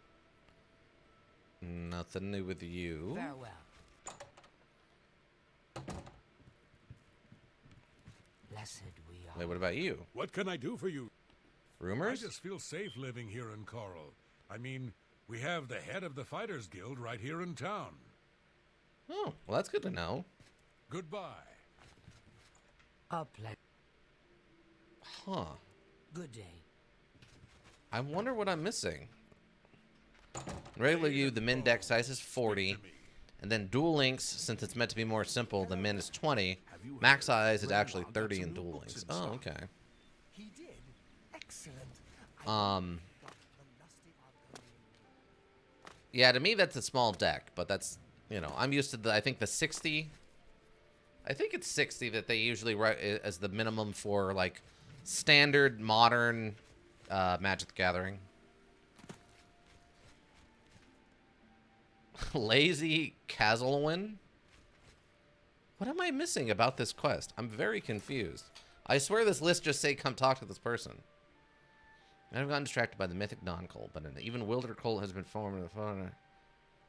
Speaker 1: Nothing new with you.
Speaker 6: Farewell. Blessed we are.
Speaker 1: Wait, what about you?
Speaker 5: What can I do for you?
Speaker 1: Rumors?
Speaker 5: I just feel safe living here in Coral. I mean, we have the head of the Fighters Guild right here in town.
Speaker 1: Oh, well, that's good to know.
Speaker 5: Goodbye.
Speaker 6: A pleasure.
Speaker 1: Huh.
Speaker 6: Good day.
Speaker 1: I wonder what I'm missing. Regular you, the min deck size is 40. And then Duel Links, since it's meant to be more simple, the min is 20. Max size is actually 30 in Duel Links. Oh, okay.
Speaker 7: He did. Excellent.
Speaker 1: Yeah, to me that's a small deck, but that's, you know, I'm used to the, I think the 60. I think it's 60 that they usually write as the minimum for, like, standard, modern Magic the Gathering. Lazy Kazalwin? What am I missing about this quest? I'm very confused. I swear this list just say come talk to this person. I've gotten distracted by the mythic non-cult, but an even wilder cult has been formed in the phone.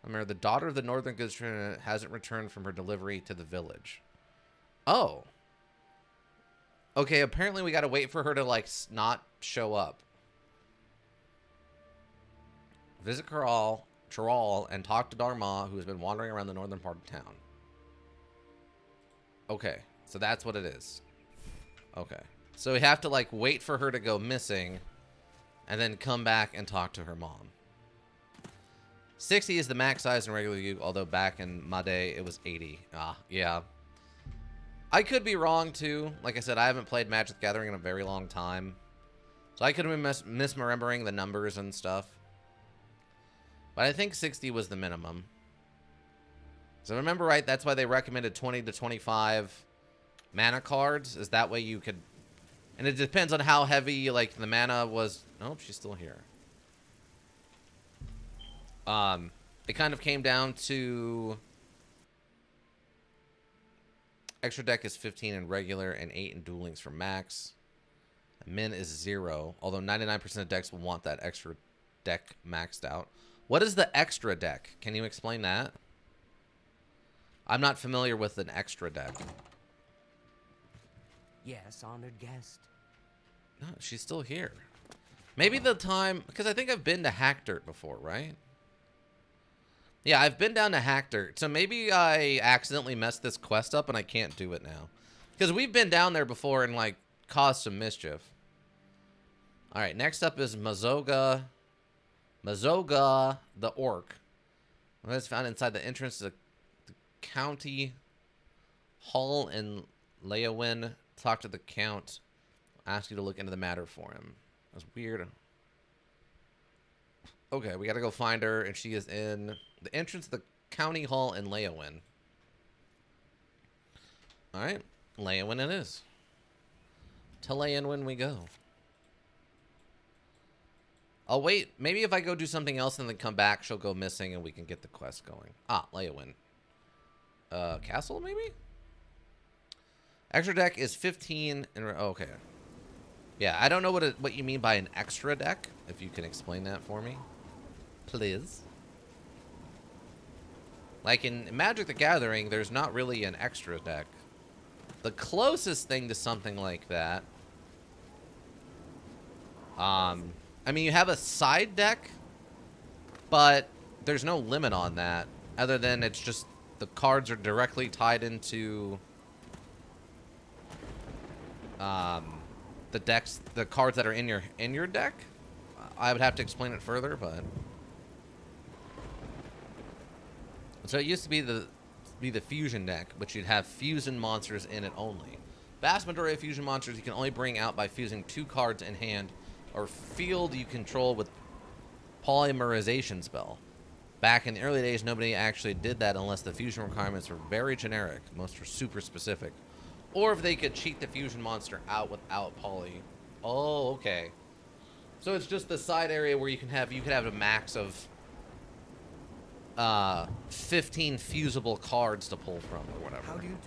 Speaker 1: I remember the daughter of the Northern Goods Trader hasn't returned from her delivery to the village. Oh. Okay, apparently we gotta wait for her to, like, not show up. Visit Charal and talk to Dharma, who has been wandering around the northern part of town. Okay, so that's what it is. Okay. So we have to, like, wait for her to go missing and then come back and talk to her mom. 60 is the max size in regular use, although back in my day it was 80. Ah, yeah. I could be wrong, too. Like I said, I haven't played Magic the Gathering in a very long time. So I could have been misremembering the numbers and stuff. But I think 60 was the minimum. So remember right, that's why they recommended 20 to 25 mana cards. Is that way you could... And it depends on how heavy, like, the mana was... Oh, she's still here. It kind of came down to... Extra deck is 15 in regular and 8 in Duel Links for max. Min is 0, although 99% of decks will want that extra deck maxed out. What is the extra deck? Can you explain that? I'm not familiar with an extra deck.
Speaker 6: Yes, honored guest.
Speaker 1: No, she's still here. Maybe the time... Because I think I've been to Hackdirt before, right? Yeah, I've been down to Hackdirt. So maybe I accidentally messed this quest up and I can't do it now. Because we've been down there before and, like, caused some mischief. Alright, next up is Mazoga the Orc. It's found inside the entrance to the county hall in Leowin. Talk to the count. Ask you to look into the matter for him. That's weird. Okay, we gotta go find her, and she is in the entrance of the county hall in Leowin. Alright, Leowin it is. To Leowin we go. Oh, wait, maybe if I go do something else and then come back, she'll go missing and we can get the quest going. Ah, Leowin. Castle, maybe? Extra deck is 15 and... Oh, okay. Yeah, I don't know what you mean by an extra deck. If you can explain that for me. Please. Like in Magic the Gathering, there's not really an extra deck. The closest thing to something like that... I mean, you have a side deck, but there's no limit on that. Other than it's just the cards are directly tied into... the cards that are in your deck. I would have to explain it further, but so it used to be the fusion deck, but you'd have fusion monsters in it only. Vast majority of fusion monsters you can only bring out by fusing 2 cards in hand or field you control with polymerization spell. Back in the early days, nobody actually did that unless the fusion requirements were very generic. Most were super specific. Or if they could cheat the fusion monster out without poly. Oh, okay. So it's just the side area where you could have a max of 15 fusible cards to pull from or whatever.
Speaker 7: How do you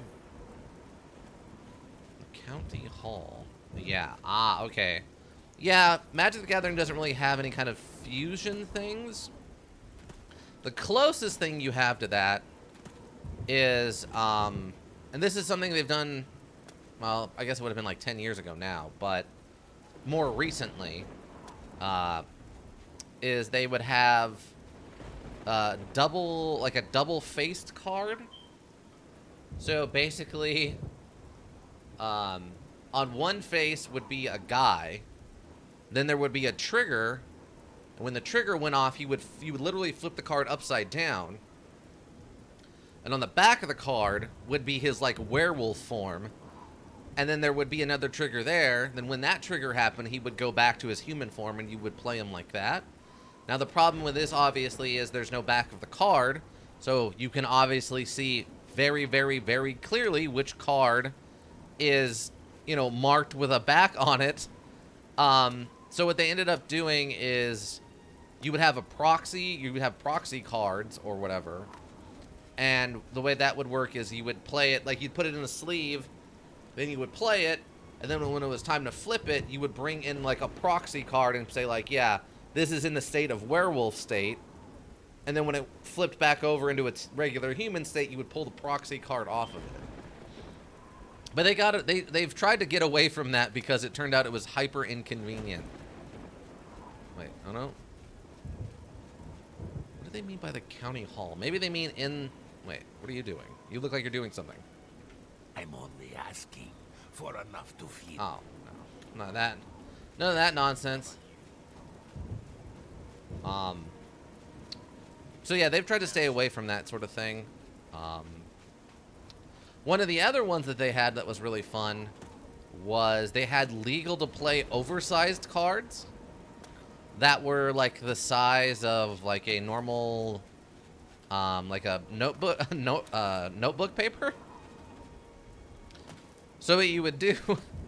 Speaker 7: do?
Speaker 1: County Hall. Yeah. Ah, okay. Yeah, Magic the Gathering doesn't really have any kind of fusion things. The closest thing you have to that is, and this is something they've done, well, I guess it would have been like 10 years ago now, but more recently, is they would have a double-faced card. So basically, on one face would be a guy, then there would be a trigger. And when the trigger went off, you would literally flip the card upside down. And on the back of the card would be his like werewolf form. And then there would be another trigger there. Then when that trigger happened, he would go back to his human form and you would play him like that. Now the problem with this obviously is there's no back of the card. So you can obviously see very, very, very clearly which card is, you know, marked with a back on it. So what they ended up doing is you would have proxy cards or whatever. And the way that would work is you would play it, like you'd put it in a sleeve, then you would play it, and then when it was time to flip it, you would bring in like a proxy card and say like, yeah, this is in the state of werewolf state. And then when it flipped back over into its regular human state, you would pull the proxy card off of it. But they've tried to get away from that because it turned out it was hyper inconvenient. Wait, oh no. What do they mean by the county hall? Maybe they mean in... Wait, what are you doing? You look like you're doing something.
Speaker 5: I'm only asking for enough to feed.
Speaker 1: Oh, no. None of that nonsense. So yeah, they've tried to stay away from that sort of thing. One of the other ones that they had that was really fun was they had legal to play oversized cards that were like the size of like a normal, like a notebook paper. So what you would do,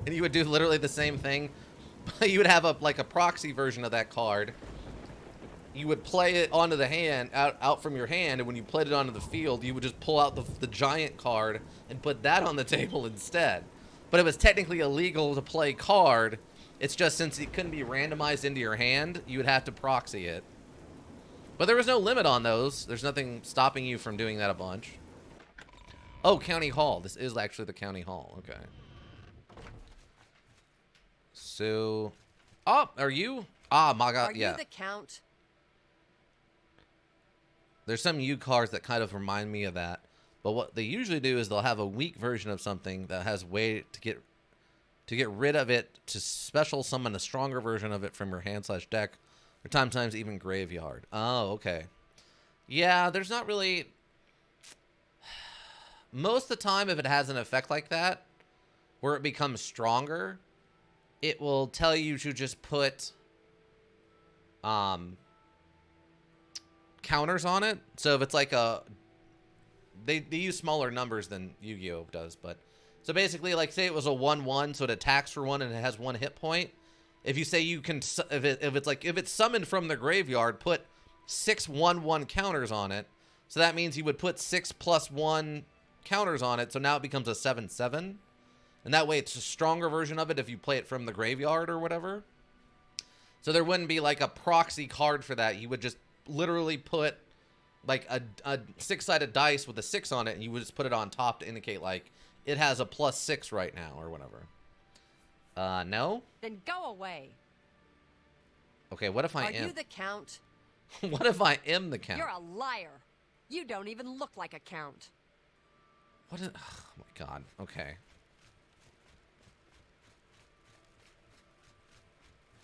Speaker 1: and you would do literally the same thing, but you would have a proxy version of that card. You would play it onto the hand, out from your hand, and when you played it onto the field, you would just pull out the giant card and put that on the table instead. But it was technically illegal to play card. It's just since it couldn't be randomized into your hand, you would have to proxy it. But there was no limit on those. There's nothing stopping you from doing that a bunch. Oh, County Hall. This is actually the County Hall. Okay. So... Oh, are you? Ah, my God, yeah.
Speaker 9: Are you the Count?
Speaker 1: There's some U cards that kind of remind me of that. But what they usually do is they'll have a weak version of something that has way to get rid of it, to special summon a stronger version of it from your hand/deck, or sometimes even graveyard. Oh, okay. Yeah, there's not really... Most of the time, if it has an effect like that, where it becomes stronger, it will tell you to just put... counters on it. So if it's like a, they use smaller numbers than Yu-Gi-Oh does, but so basically, like, say it was a 1/1, so it attacks for 1 and it has 1 hit point. If you say you can, if it's summoned from the graveyard, put 6 1/1 counters on it. So that means you would put 6 + 1 counters on it. So now it becomes a 7/7, and that way it's a stronger version of it if you play it from the graveyard or whatever. So there wouldn't be like a proxy card for that. You would just literally put like a 6-sided dice with a 6 on it, and you would just put it on top to indicate like it has a +6 right now or whatever. No?
Speaker 9: Then go away.
Speaker 1: Okay, what if I am?
Speaker 9: Are you the Count?
Speaker 1: What if I am the Count?
Speaker 9: You're a liar. You don't even look like a Count.
Speaker 1: What is, oh my god, okay.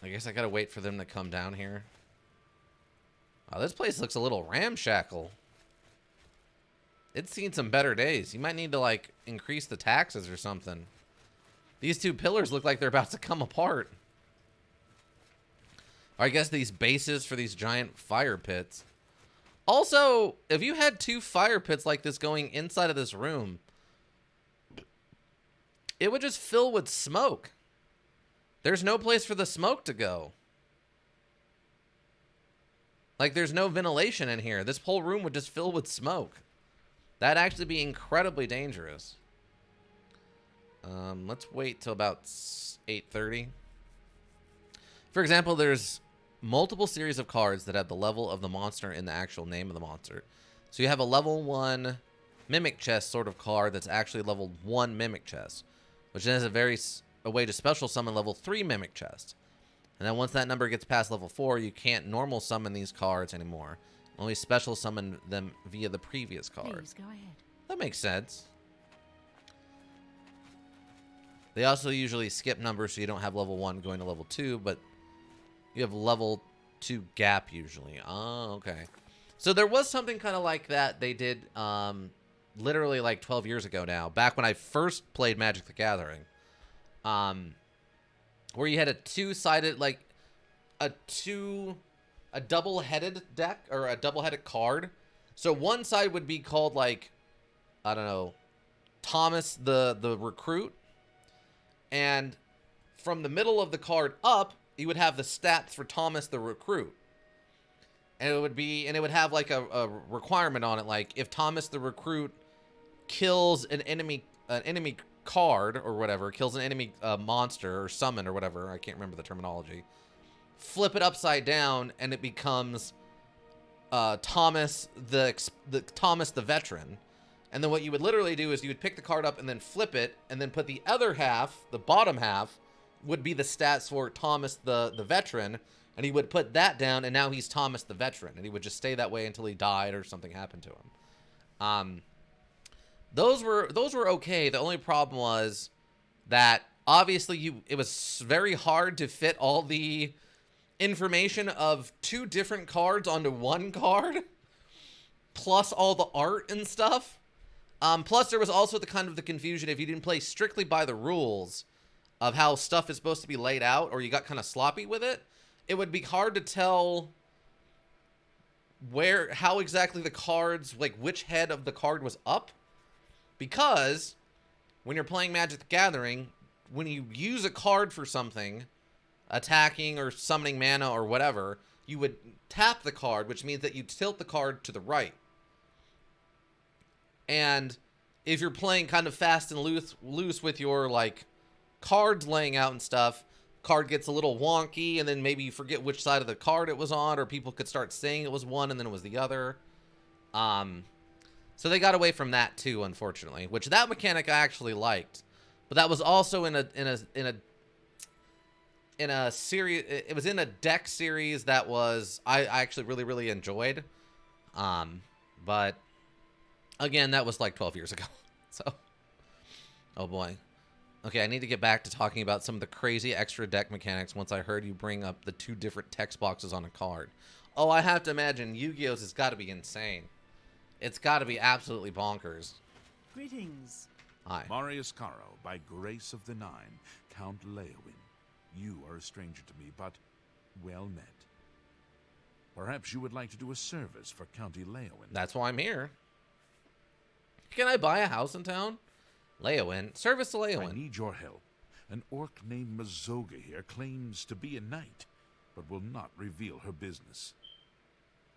Speaker 1: I guess I gotta wait for them to come down here. Oh, this place looks a little ramshackle. It's seen some better days. You might need to, like, increase the taxes or something. These 2 pillars look like they're about to come apart. Or I guess these bases for these giant fire pits. Also, if you had 2 fire pits like this going inside of this room, it would just fill with smoke. There's no place for the smoke to go. Like, there's no ventilation in here. This whole room would just fill with smoke. That'd actually be incredibly dangerous. Let's wait till about 8:30. For example, there's multiple series of cards that have the level of the monster in the actual name of the monster. So you have a level 1 Mimic Chest sort of card that's actually level 1 Mimic Chest, which then has a way to special summon level 3 Mimic Chest. And then once that number gets past level 4, you can't normal summon these cards anymore. Only special summon them via the previous card.
Speaker 3: Please go ahead.
Speaker 1: That makes sense. They also usually skip numbers so you don't have level 1 going to level 2, but you have level 2 gap usually. Oh, okay. So there was something kind of like that they did literally like 12 years ago now, back when I first played Magic the Gathering. Where you had a 2-sided, like a double-headed deck or a double-headed card. So one side would be called, like, I don't know, Thomas the Recruit. And from the middle of the card up, you would have the stats for Thomas the Recruit. And it would have like a requirement on it, like if Thomas the Recruit kills an enemy card or whatever, kills an enemy monster or summon or whatever, I can't remember the terminology, flip it upside down and it becomes Thomas the Veteran. And then what you would literally do is you would pick the card up and then flip it, and then put the other half, the bottom half, would be the stats for Thomas the Veteran, and he would put that down, and now he's Thomas the Veteran, and he would just stay that way until he died or something happened to him. Those were okay. The only problem was that obviously it was very hard to fit all the information of 2 different cards onto one card, plus all the art and stuff. Plus, there was also the confusion if you didn't play strictly by the rules of how stuff is supposed to be laid out, or you got kind of sloppy with it. It would be hard to tell how exactly the cards, like which head of the card was up, because when you're playing Magic the Gathering, when you use a card for something, attacking or summoning mana or whatever, you would tap the card, which means that you tilt the card to the right. And if you're playing kind of fast and loose with your, like, cards laying out and stuff, card gets a little wonky, and then maybe you forget which side of the card it was on, or people could start saying it was one and then it was the other. So they got away from that too, unfortunately, which that mechanic I actually liked. But that was also in a series. It was in a deck series that was I actually really, really enjoyed. But again, that was like 12 years ago. So, oh boy. Okay, I need to get back to talking about some of the crazy extra deck mechanics once I heard you bring up the 2 different text boxes on a card. Oh, I have to imagine Yu-Gi-Oh's has got to be insane. It's got to be absolutely bonkers.
Speaker 4: Greetings.
Speaker 1: Hi.
Speaker 8: Marius Caro, by grace of the Nine, Count Leowin. You are a stranger to me, but well met. Perhaps you would like to do a service for County Leowin.
Speaker 1: That's why I'm here. Can I buy a house in town? Leowin. Service to
Speaker 8: I
Speaker 1: Leowin.
Speaker 8: need your help. An orc named Mazoga here claims to be a knight, but will not reveal her business.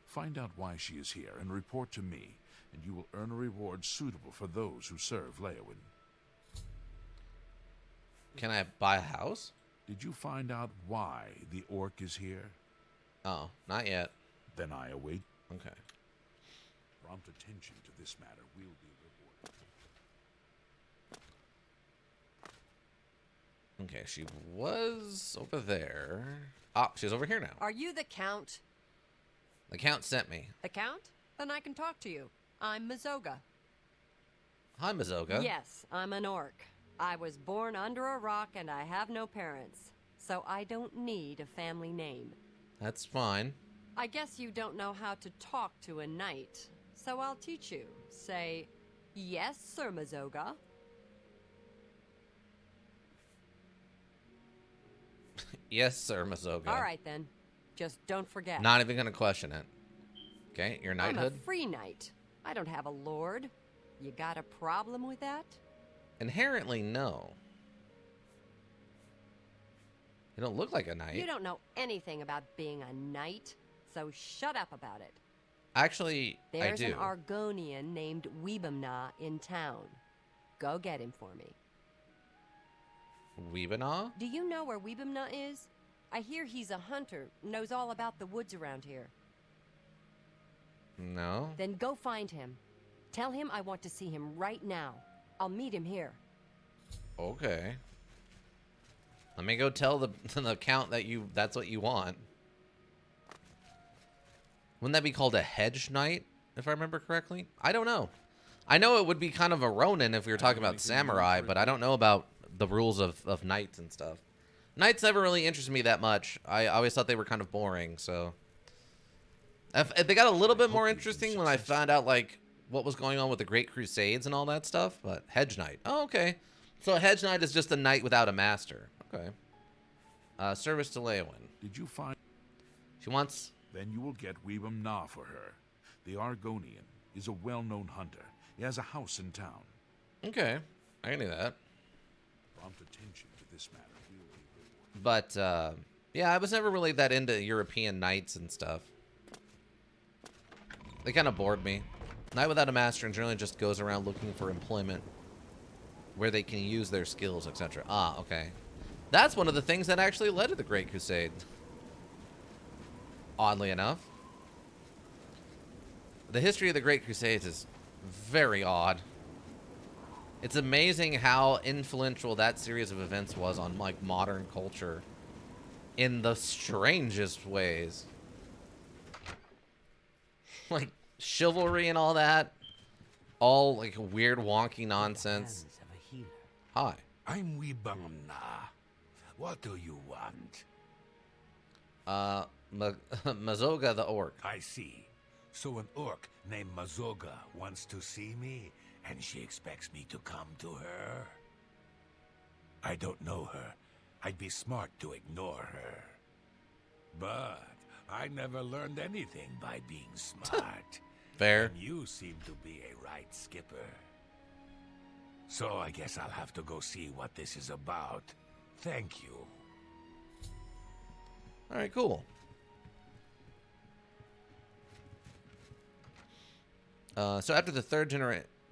Speaker 8: Find out why she is here and report to me, and you will earn a reward suitable for those who serve Leowin.
Speaker 1: Can I buy a house?
Speaker 8: Did you find out why the orc is here?
Speaker 1: Oh, not yet.
Speaker 8: Then I await.
Speaker 1: Okay.
Speaker 8: Prompt attention to this matter will be rewarded.
Speaker 1: Okay, she was over there. Ah, she's over here now.
Speaker 9: Are you the Count?
Speaker 1: The Count sent me.
Speaker 9: The Count? Then I can talk to you. I'm Mazoga.
Speaker 1: Hi, Mazoga.
Speaker 9: Yes, I'm an orc. I was born under a rock and I have no parents, so I don't need a family name.
Speaker 1: That's fine.
Speaker 9: I guess you don't know how to talk to a knight, so I'll teach you. Say, yes, Sir Mazoga.
Speaker 1: Yes, sir, Mazoga.
Speaker 9: All right, then. Just don't forget.
Speaker 1: Not even going to question it. Okay, your knighthood?
Speaker 9: I'm a free knight. I don't have a lord. You got a problem with that?
Speaker 1: Inherently, no. You don't look like a knight.
Speaker 9: You don't know anything about being a knight, so shut up about it.
Speaker 1: Actually,
Speaker 9: There's
Speaker 1: I do.
Speaker 9: an Argonian named Weebamna in town. Go get him for me.
Speaker 1: Weebana?
Speaker 9: Do you know where Weebamna is? I hear he's a hunter, knows all about the woods around here.
Speaker 1: No.
Speaker 9: Then go find him. Tell him I want to see him right now. I'll meet him here.
Speaker 1: Okay. Let me go tell the Count that that's what you want. Wouldn't that be called a hedge knight, if I remember correctly? I don't know. I know it would be kind of a Ronin if we were talking about samurai, but I don't know about the rules of knights and stuff. Knights never really interested me that much. I always thought they were kind of boring, so... If they got a little bit more interesting when I found out, like, what was going on with the Great Crusades and all that stuff, but Hedge Knight. Oh, okay. So a Hedge Knight is just a knight without a master. Okay. Service to Leowin.
Speaker 8: Did you find...
Speaker 1: She wants...
Speaker 8: Then you will get Weebam Na for her. The Argonian is a well-known hunter. He has a house in town.
Speaker 1: Okay. I can do that.
Speaker 8: Prompt attention to this matter will be rewarded.
Speaker 1: But, yeah, I was never really that into European knights and stuff. They kind of bored me. Knight without a master generally just goes around looking for employment where they can use their skills, etc. Ah, okay. That's one of the things that actually led to the Great Crusade. Oddly enough. The history of the Great Crusades is very odd. It's amazing how influential that series of events was on, like, modern culture in the strangest ways. Like, chivalry and all that. All, like, weird, wonky nonsense.
Speaker 6: Hands of a healer.
Speaker 1: Hi.
Speaker 5: I'm Weebam Na. What do you want?
Speaker 1: Mazoga the orc.
Speaker 5: I see. So an orc named Mazoga wants to see me, and she expects me to come to her. I don't know her. I'd be smart to ignore her. But I never learned anything by being smart.
Speaker 1: Fair.
Speaker 5: And you seem to be a right skipper. So I guess I'll have to go see what this is about. Thank you.
Speaker 1: All right, cool. So after the third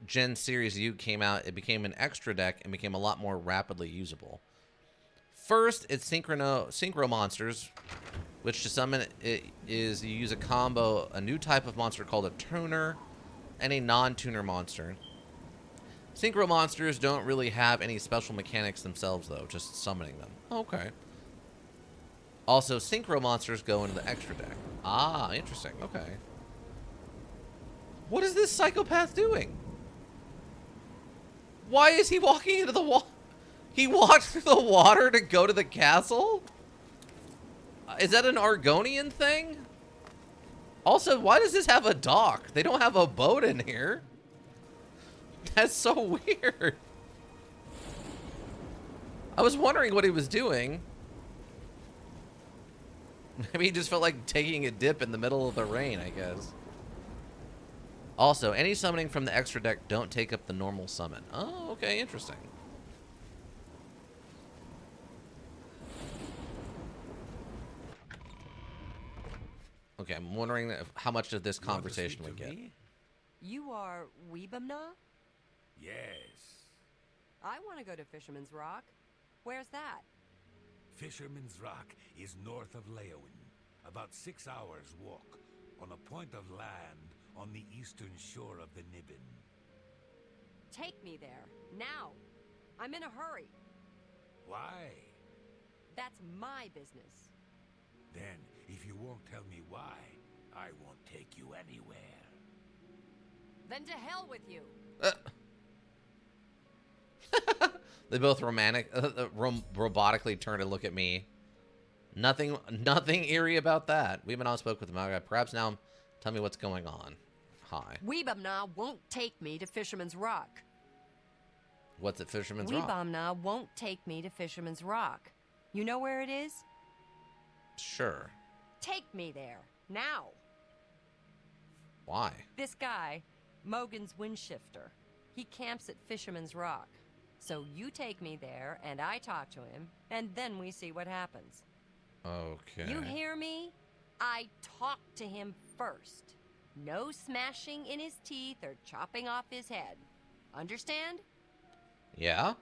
Speaker 1: gen Series U came out, it became an extra deck and became a lot more rapidly usable. First, it's synchro monsters, which to summon it is you use a new type of monster called a tuner, and a non-tuner monster. Synchro monsters don't really have any special mechanics themselves, though, just summoning them. Okay. Also, synchro monsters go into the extra deck. Ah, interesting. Okay. What is this psychopath doing? Why is he walking into the wall? He walked through the water to go to the castle? Is that an Argonian thing? Also, why does this have a dock? They don't have a boat in here. That's so weird. I was wondering what he was doing. Maybe he just felt like taking a dip in the middle of the rain, I guess. Also, any summoning from the extra deck don't take up the normal summon. Oh, okay, interesting. Okay, I'm wondering how much of this conversation we get.
Speaker 9: You are Weebamna?
Speaker 5: Yes.
Speaker 9: I want to go to Fisherman's Rock. Where's that?
Speaker 5: Fisherman's Rock is north of Leowin, about 6 hours' walk, on a point of land on the eastern shore of the Nibbin.
Speaker 9: Take me there, now. I'm in a hurry.
Speaker 5: Why?
Speaker 9: That's my business.
Speaker 5: Then, if you won't tell me why, I won't take you anywhere.
Speaker 9: Then to hell with you.
Speaker 1: They both robotically turn to look at me. Nothing eerie about that. We've been on spoke with the Maga. Perhaps now tell me what's going on. Hi.
Speaker 9: Weebamna won't take me to Fisherman's Rock.
Speaker 1: What's at Fisherman's Rock?
Speaker 9: Weebamna won't take me to Fisherman's Rock. You know where it is?
Speaker 1: Sure.
Speaker 9: Take me there, now.
Speaker 1: Why?
Speaker 9: This guy, Mogan's Windshifter, he camps at Fisherman's Rock. So you take me there, and I talk to him, and then we see what happens.
Speaker 1: Okay.
Speaker 9: You hear me? I talk to him first. No smashing in his teeth or chopping off his head. Understand?
Speaker 1: Yeah?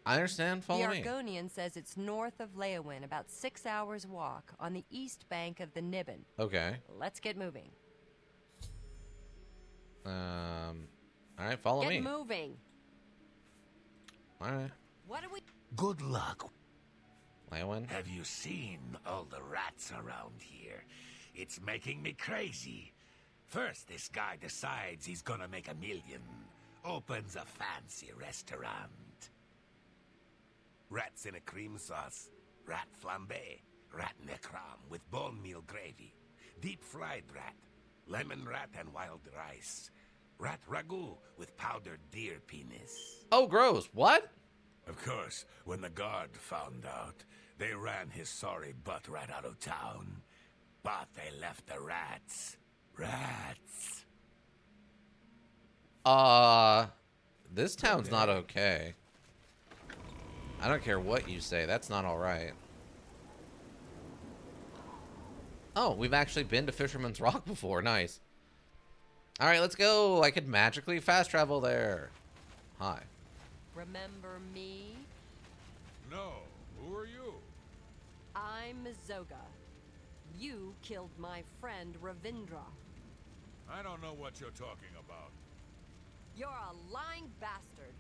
Speaker 1: I understand. Follow
Speaker 9: the
Speaker 1: me.
Speaker 9: Argonian says it's north of Leowin, about 6 hours' walk, on the east bank of the Nibbin.
Speaker 1: Okay.
Speaker 9: Let's get moving.
Speaker 1: All right, follow me.
Speaker 9: Get moving.
Speaker 1: All right.
Speaker 9: What do we...
Speaker 5: Good luck.
Speaker 1: Leowin?
Speaker 5: Have you seen all the rats around here? It's making me crazy. First, this guy decides he's gonna make $1 million. Opens a fancy restaurant. Rats in a cream sauce, rat flambe, rat necrom with bone meal gravy, deep fried rat, lemon rat and wild rice, rat ragu with powdered deer penis.
Speaker 1: Oh, gross. What?
Speaker 5: Of course, when the guard found out, they ran his sorry butt right out of town. But they left the rats. Rats.
Speaker 1: This town's not okay. I don't care what you say. That's not all right. Oh, we've actually been to Fisherman's Rock before. Nice. All right, let's go. I could magically fast travel there. Hi.
Speaker 9: Remember me?
Speaker 8: No. Who are you?
Speaker 9: I'm Zoga. You killed my friend Ravindra.
Speaker 8: I don't know what you're talking about.
Speaker 9: You're a lying bastard.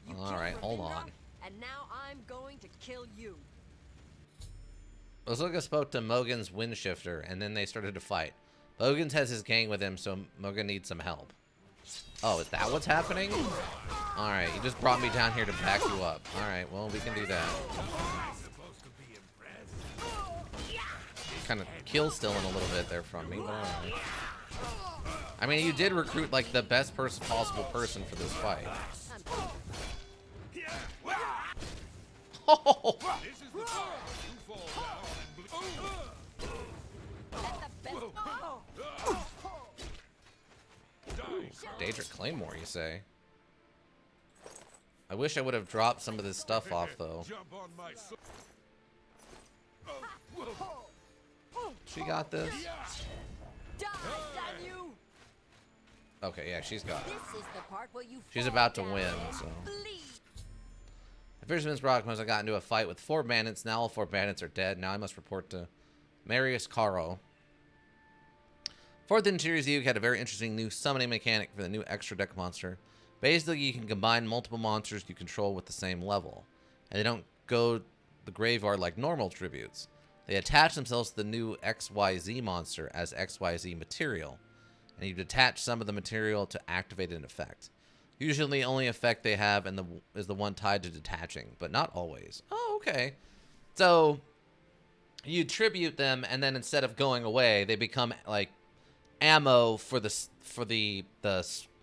Speaker 9: You
Speaker 1: All
Speaker 9: killed
Speaker 1: right, hold
Speaker 9: Ravindra,
Speaker 1: on.
Speaker 9: And now I'm going to kill you.
Speaker 1: Ozoga spoke to Mogan's Windshifter, and then they started to fight. Mogan's has his gang with him, so Mogan needs some help. Oh, is that what's happening? Alright, you just brought me down here to back you up. Alright, well, we can do that. Kind of kill stealing a little bit there from me, but alright. I mean, you did recruit, like, the best possible person for this fight. Oh!
Speaker 8: This is the part. You fall down and
Speaker 1: Daedric Claymore, you say? I wish I would have dropped some of this stuff off, though.
Speaker 8: jump on my
Speaker 1: She got this?
Speaker 9: Die, damn you!
Speaker 1: Okay, yeah, she's got it.
Speaker 9: This is the part where you
Speaker 1: She's
Speaker 9: fall
Speaker 1: about to
Speaker 9: down.
Speaker 1: win, so.
Speaker 9: Bleed.
Speaker 1: The Fisherman's Rock must have got into a fight with 4 bandits. Now all 4 bandits are dead. Now I must report to Marius Caro. 4th Interior's Uke had a very interesting new summoning mechanic for the new extra deck monster. Basically, you can combine multiple monsters you control with the same level. And they don't go the graveyard like normal tributes. They attach themselves to the new XYZ monster as XYZ material. And you detach some of the material to activate an effect. Usually the only effect they have is the one tied to detaching, but not always. Oh, okay. So you tribute them, and then instead of going away, they become like ammo for the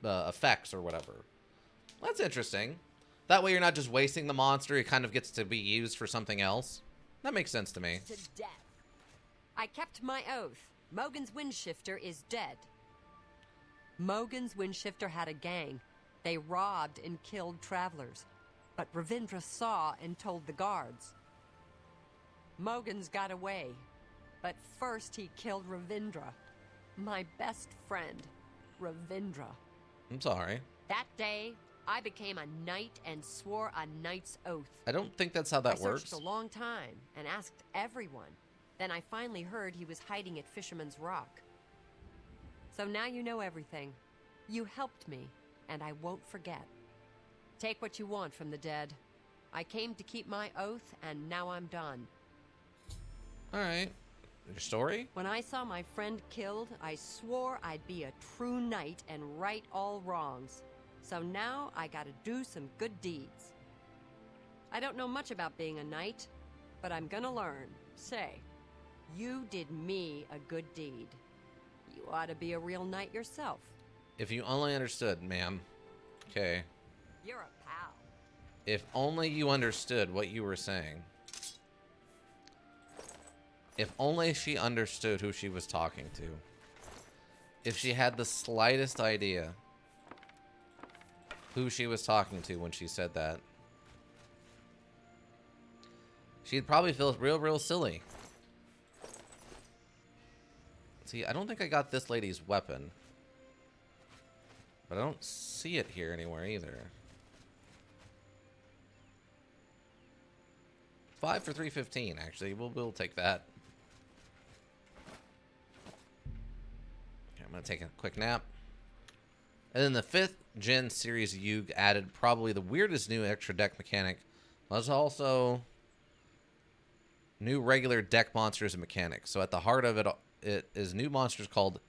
Speaker 1: effects or whatever. That's interesting. That way you're not just wasting the monster; it kind of gets to be used for something else. That makes sense to me.
Speaker 9: To death. I kept my oath. Mogan's Windshifter is dead. Mogan's Windshifter had a gang. They robbed and killed travelers. But Ravindra saw and told the guards. Mogan's got away. But first he killed Ravindra. My best friend, Ravindra.
Speaker 1: I'm sorry.
Speaker 9: That day, I became a knight and swore a knight's oath.
Speaker 1: I don't think that's how that
Speaker 9: I
Speaker 1: works.
Speaker 9: searched a long time and asked everyone. Then I finally heard he was hiding at Fisherman's Rock. So now you know everything. You helped me, and I won't forget. Take what you want from the dead. I came to keep my oath, and now I'm done.
Speaker 1: All right. Your story?
Speaker 9: When I saw my friend killed, I swore I'd be a true knight and right all wrongs. So now I gotta do some good deeds. I don't know much about being a knight, but I'm gonna learn. Say, you did me a good deed. You ought to be a real knight yourself.
Speaker 1: If you only understood, ma'am. Okay.
Speaker 9: You're a pal.
Speaker 1: If only you understood what you were saying. If only she understood who she was talking to. If she had the slightest idea who she was talking to when she said that, she'd probably feel real silly. See, I don't think I got this lady's weapon. But I don't see it here anywhere either. 5 for 315, actually. We'll take that. Okay, I'm going to take a quick nap. And then the 5th gen series Yug added probably the weirdest new extra deck mechanic. There's also new regular deck monsters and mechanics. So at the heart of it is new monsters called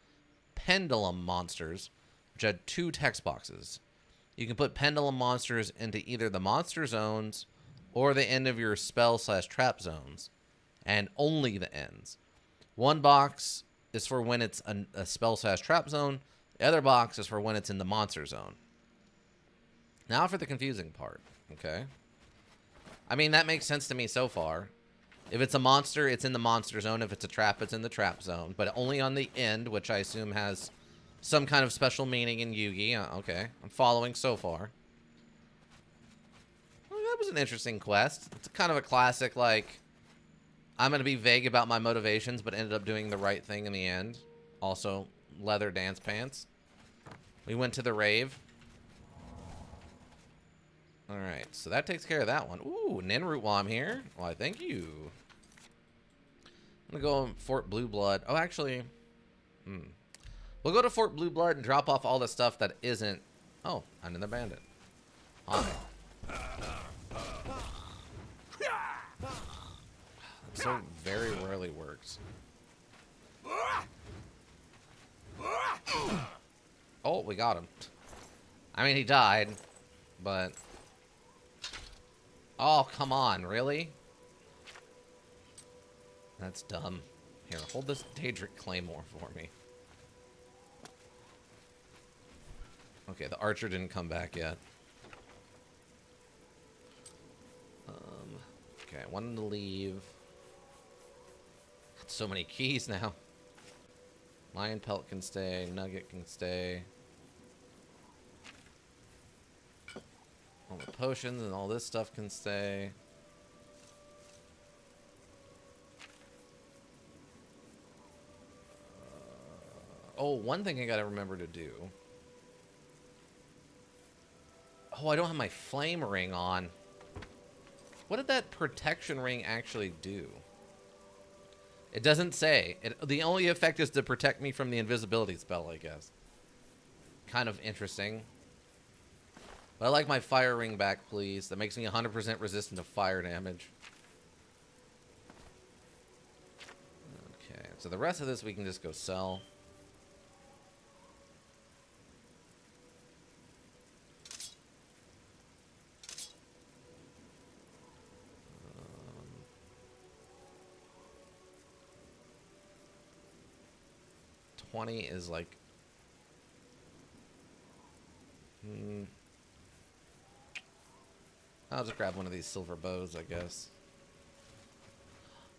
Speaker 1: Pendulum Monsters, which had 2 text boxes. You can put Pendulum Monsters into either the monster zones or the end of your spell/trap zones, and only the ends. One box is for when it's a spell/trap zone. The other box is for when it's in the monster zone. Now for the confusing part, okay? I mean, that makes sense to me so far. If it's a monster, it's in the monster zone. If it's a trap, it's in the trap zone. But only on the end, which I assume has some kind of special meaning in Yugi. Okay, I'm following so far. Well, that was an interesting quest. It's kind of a classic, like, I'm going to be vague about my motivations, but ended up doing the right thing in the end. Also, leather dance pants. We went to the rave. Alright, so that takes care of that one. Ooh, Ninroot while I'm here. Why, thank you. I'm going to go Fort Blue Blood. Oh, actually, we'll go to Fort Blue Blood and drop off all the stuff that isn't... Oh, I'm in the bandit. Hi. That so very rarely works. Oh, we got him. I mean, he died, but... Oh, come on, really? That's dumb. Here, hold this Daedric Claymore for me. Okay, the archer didn't come back yet. Okay, I wanted to leave. Got so many keys now. Lion Pelt can stay, Nugget can stay. All the potions and all this stuff can stay. Oh, one thing I gotta remember to do. Oh, I don't have my flame ring on. What did that protection ring actually do? It doesn't say. The only effect is to protect me from the invisibility spell, I guess. Kind of interesting. But I like my fire ring back, please. That makes me 100% resistant to fire damage. Okay, so the rest of this we can just go sell. $20 is like... I'll just grab one of these silver bows, I guess.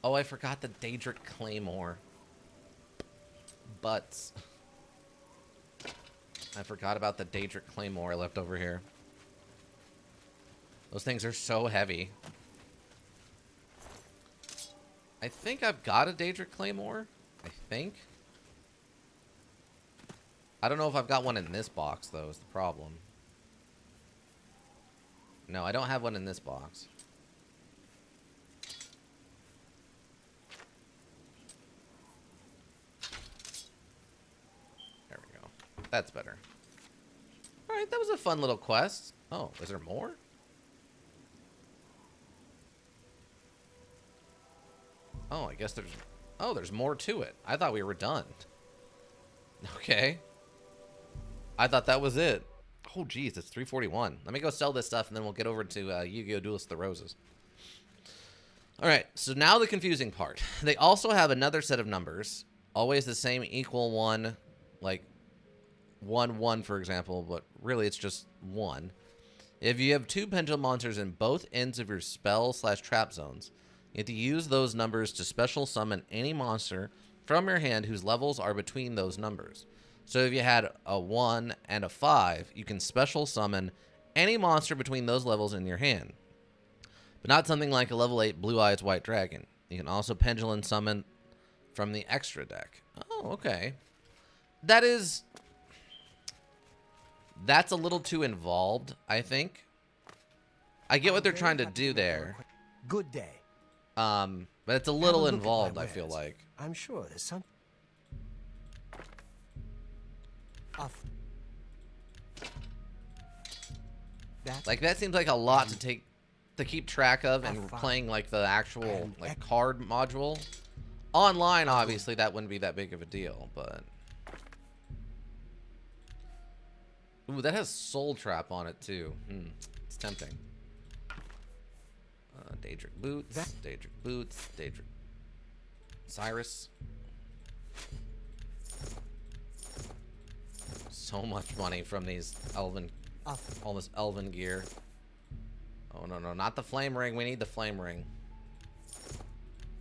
Speaker 1: Oh, I forgot the Daedric Claymore. Butts. I forgot about the Daedric Claymore I left over here. Those things are so heavy. I think I've got a Daedric Claymore. I think. I don't know if I've got one in this box, though, is the problem. No, I don't have one in this box. There we go. That's better. Alright, that was a fun little quest. Oh, is there more? Oh, I guess there's... Oh, there's more to it. I thought we were done. Okay. I thought that was it. Oh, geez, it's 3:41. Let me go sell this stuff, and then we'll get over to Yu-Gi-Oh! Duelist of the Roses. All right, so now the confusing part. They also have another set of numbers, always the same equal 1, like 1, 1, for example, but really it's just 1. If you have 2 pendulum monsters in both ends of your spell/trap zones, you have to use those numbers to special summon any monster from your hand whose levels are between those numbers. So if you had a 1 and a 5, you can special summon any monster between those levels in your hand. But not something like a level 8 Blue Eyes White Dragon. You can also pendulum summon from the extra deck. Oh, okay. That's a little too involved, I think. I get what they're trying to do there.
Speaker 7: Good day.
Speaker 1: But it's a little involved, I feel like.
Speaker 7: I'm sure there's some...
Speaker 1: Like, that seems like a lot to keep track of, and playing like the actual like card module. Online, obviously, that wouldn't be that big of a deal, but... Ooh, that has Soul Trap on it, too. It's tempting. Daedric Boots, Daedric Cyrus. So much money from these elven, all this elven gear. Oh, no, not the flame ring. We need the flame ring.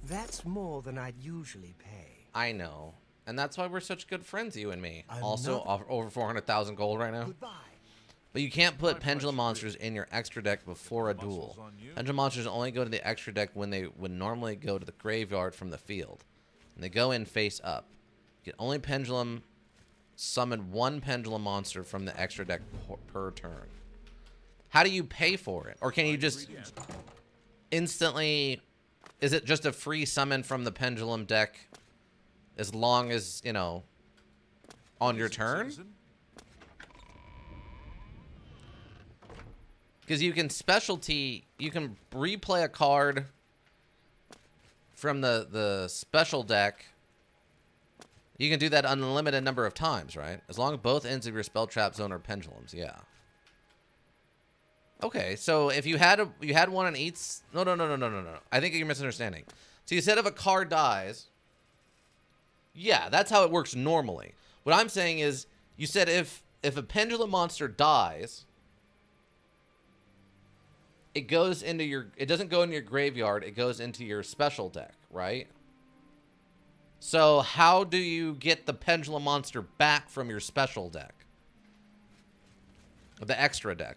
Speaker 7: That's more than I'd usually pay.
Speaker 1: I know. And that's why we're such good friends, you and me. Also, over 400,000 gold right now.
Speaker 7: Goodbye.
Speaker 1: But you can't put pendulum monsters in your extra deck before a duel. Pendulum monsters only go to the extra deck when they would normally go to the graveyard from the field. And they go in face up. You can only pendulum summon 1 pendulum monster from the extra deck per turn. How do you pay for it? Or can you just instantly... Is it just a free summon from the pendulum deck as long as, you know, on your turn? Because you can you can replay a card from the special deck. You can do that an unlimited number of times, right? As long as both ends of your spell trap zone are pendulums, yeah. Okay, so if you had one in each... No. I think you're misunderstanding. So you said if a card dies... Yeah, that's how it works normally. What I'm saying is, you said if a pendulum monster dies... It goes into your... It doesn't go into your graveyard. It goes into your special deck, right? So how do you get the pendulum monster back from your special deck? The extra deck.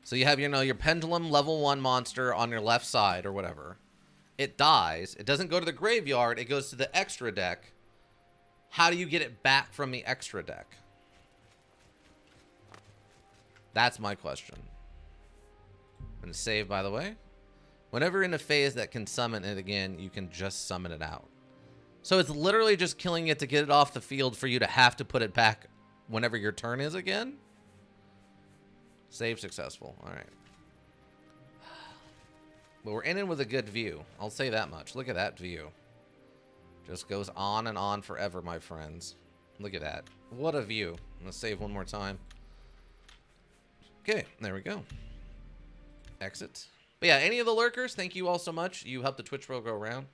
Speaker 1: So you have, you know, your pendulum level 1 monster on your left side or whatever. It dies. It doesn't go to the graveyard. It goes to the extra deck. How do you get it back from the extra deck? That's my question. I'm going to save, by the way. Whenever in a phase that can summon it again, you can just summon it out. So it's literally just killing it to get it off the field for you to have to put it back whenever your turn is again? Save successful. All right. But we're ending with a good view. I'll say that much. Look at that view. Just goes on and on forever, my friends. Look at that. What a view. I'm going to save one more time. Okay, there we go. Exit. But yeah, any of the lurkers, thank you all so much. You helped the Twitch world go around.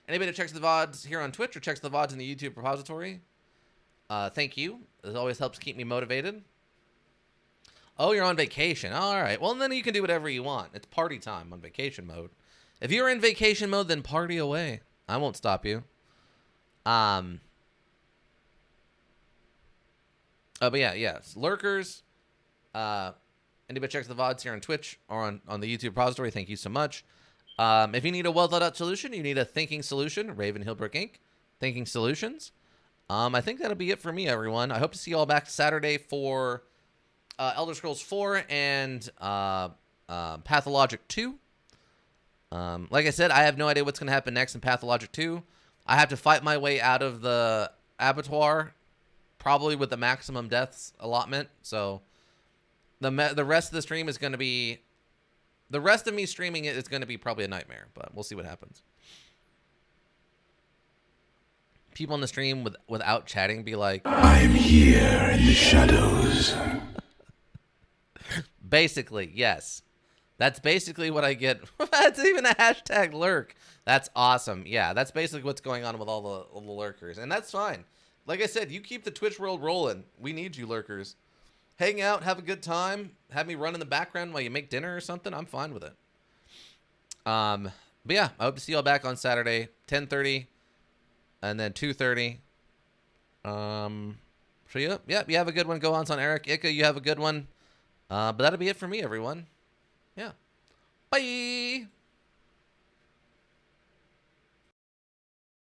Speaker 1: Anybody that checks the VODs here on Twitch or checks the VODs in the YouTube repository, thank you. It always helps keep me motivated. Oh, you're on vacation. All right. Well, then you can do whatever you want. It's party time on vacation mode. If you're in vacation mode, then party away. I won't stop you. But yeah. Lurkers. Anybody checks the VODs here on Twitch or on the YouTube repository, thank you so much. If you need a well-thought-out solution, you need a thinking solution, Raven Hillbrook Inc. Thinking Solutions. I think that'll be it for me, everyone. I hope to see you all back Saturday for Elder Scrolls 4 and Pathologic 2. Like I said, I have no idea what's going to happen next in Pathologic 2. I have to fight my way out of the abattoir, probably with the maximum deaths allotment. So the rest of the stream is going to be... The rest of me streaming it is going to be probably a nightmare, but we'll see what happens. People in the stream without chatting be like,
Speaker 5: I'm here in the shadows.
Speaker 1: Basically, yes. That's basically what I get. That's even a hashtag lurk. That's awesome. Yeah, that's basically what's going on with all the lurkers. And that's fine. Like I said, you keep the Twitch world rolling. We need you lurkers. Hang out, have a good time. Have me run in the background while you make dinner or something. I'm fine with it. But yeah, I hope to see y'all back on Saturday, 10:30, and then 2:30. So yeah, you have a good one. Go on, Eric. Ika, you have a good one. But that'll be it for me, everyone. Yeah. Bye.